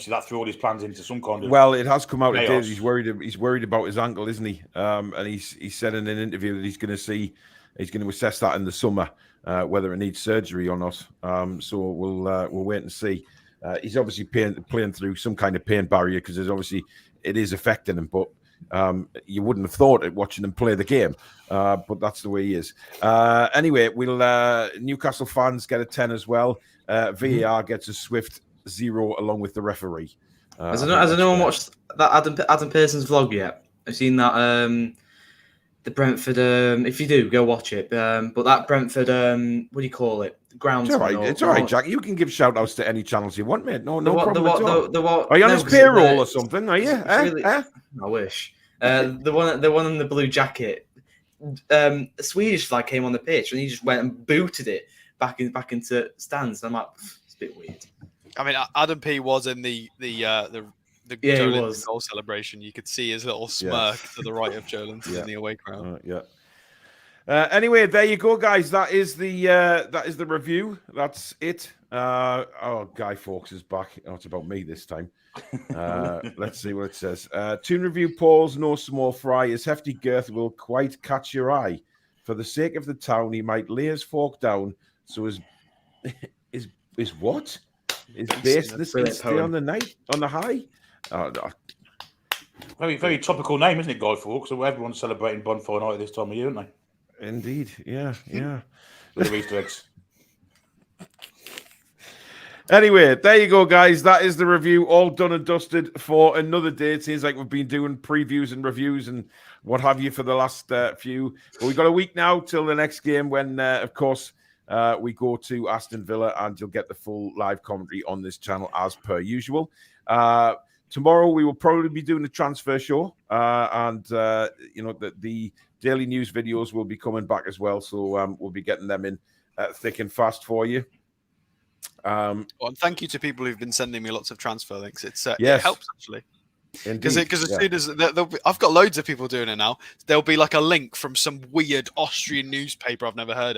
that threw all his plans into some kind of. Well, it has come out today. He's worried about his ankle, isn't he? And he said in an interview that he's going to assess that in the summer, whether it needs surgery or not. So we'll wait and see. He's obviously playing through some kind of pain barrier because it is affecting him, but you wouldn't have thought it watching him play the game, but that's the way he is. Anyway, we'll Newcastle fans get a 10 as well. VAR gets a swift 0 along with the referee. Has anyone watched that Adam Pearson's vlog yet? I've seen that the Brentford. If you do, go watch it. But that Brentford, what do you call it? Grounds. It's all right, Jack. You can give shout outs to any channels you want, mate. No problem at all. Are you on his payroll or something? Are you? Really, I wish. The one in the blue jacket. A Swedish flag came on the pitch and he just went and booted it back into stands. And I'm like, it's a bit weird. I mean, Adam P was in the goal celebration. You could see his little smirk to the right of Jolinton in the away crowd. Anyway, there you go, guys. That is the review. That's it. Guy Fawkes is back. Oh, it's about me this time. Let's see what it says. Toon Review Paul's no small fry. His hefty girth will quite catch your eye. For the sake of the town, he might lay his fork down so his what? His baseness can stay on the high. Very, very topical name, isn't it, Guy Fawkes? So everyone's celebrating Bonfire Night at this time of year, aren't they? Indeed, yeah. Little Easter eggs. Anyway, there you go, guys. That is the review, all done and dusted for another day. It seems like we've been doing previews and reviews and what have you for the last few. But we've got a week now till the next game when, of course, we go to Aston Villa, and you'll get the full live commentary on this channel as per usual. Tomorrow we will probably be doing a transfer show, and the daily news videos will be coming back as well. So we'll be getting them in thick and fast for you. And thank you to people who've been sending me lots of transfer links. It yes. helps actually. Because as soon as I've got loads of people doing it now, there'll be like a link from some weird Austrian newspaper I've never heard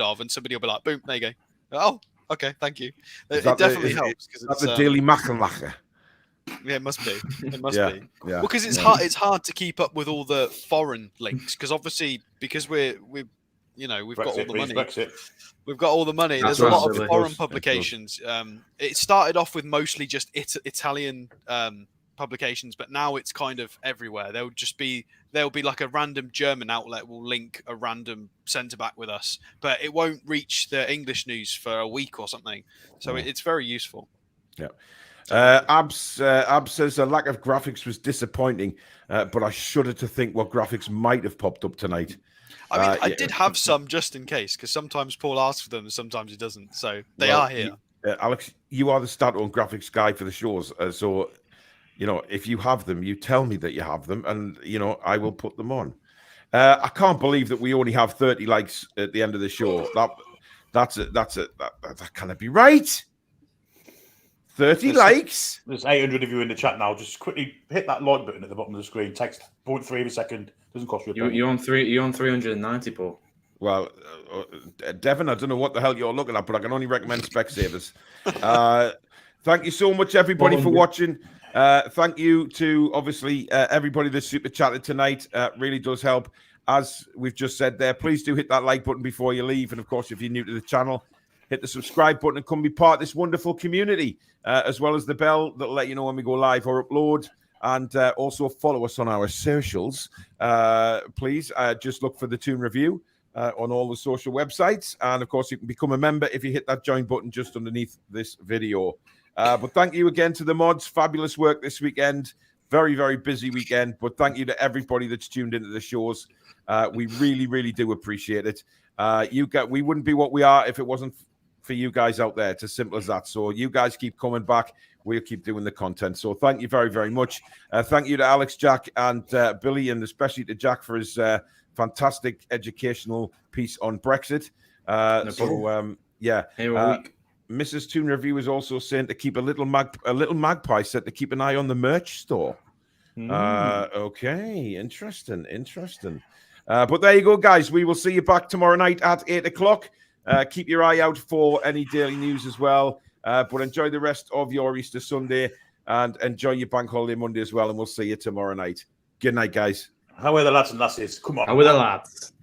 of, and somebody will be like, "Boom, there you go." Oh, okay, thank you. It definitely helps because it's the Daily Machenmacher. Yeah, it must be. It must Yeah, be. yeah. Well, because it's hard. It's hard to keep up with all the foreign links because obviously because we've got all the money. Brexit. We've got all the money. That's There's a lot of right. foreign publications. It started off with mostly just Italian publications, but now it's kind of everywhere. There'll be like a random German outlet will link a random centre back with us, but it won't reach the English news for a week or something. So it's very useful. Yeah. Abs says the lack of graphics was disappointing, but I shudder to think what graphics might have popped up tonight. I mean, I did have some just in case, because sometimes Paul asks for them and sometimes he doesn't. So they are here. Alex, you are the stat on graphics guy for the shows. So, if you have them, you tell me that you have them and, I will put them on. I can't believe that we only have 30 likes at the end of the show. That cannot be right. 30 likes. There's 800 of you in the chat now. Just quickly hit that like button at the bottom of the screen. Takes 0.3 of a second. Doesn't cost you a penny. You're on 390, Paul. Well, Devon, I don't know what the hell you're looking at, but I can only recommend Specsavers. Thank you so much, everybody, for watching. Thank you to, obviously, everybody that's super chatted tonight. Really does help. As we've just said there, please do hit that like button before you leave. And, of course, if you're new to the channel, hit the subscribe button and come be part of this wonderful community, as well as the bell that'll let you know when we go live or upload. And also follow us on our socials. Please just look for the Toon Review on all the social websites. And, of course, you can become a member if you hit that join button just underneath this video. But thank you again to the mods. Fabulous work this weekend. Very, very busy weekend. But thank you to everybody that's tuned into the shows. We really, really do appreciate it. We wouldn't be what we are if it wasn't for you guys out there. It's as simple as that. So you guys keep coming back. We'll keep doing the content. So thank you very, very much. Thank you to Alex, Jack, and Billy, and especially to Jack for his fantastic educational piece on Brexit. Mrs. Toon Review is also saying to keep a little magpie set to keep an eye on the merch store. Okay, interesting. But there you go, guys. We will see you back tomorrow night at 8 o'clock. Keep your eye out for any daily news as well. But enjoy the rest of your Easter Sunday and enjoy your Bank Holiday Monday as well. And we'll see you tomorrow night. Good night, guys. How are the lads and lasses? Come on. How are the lads?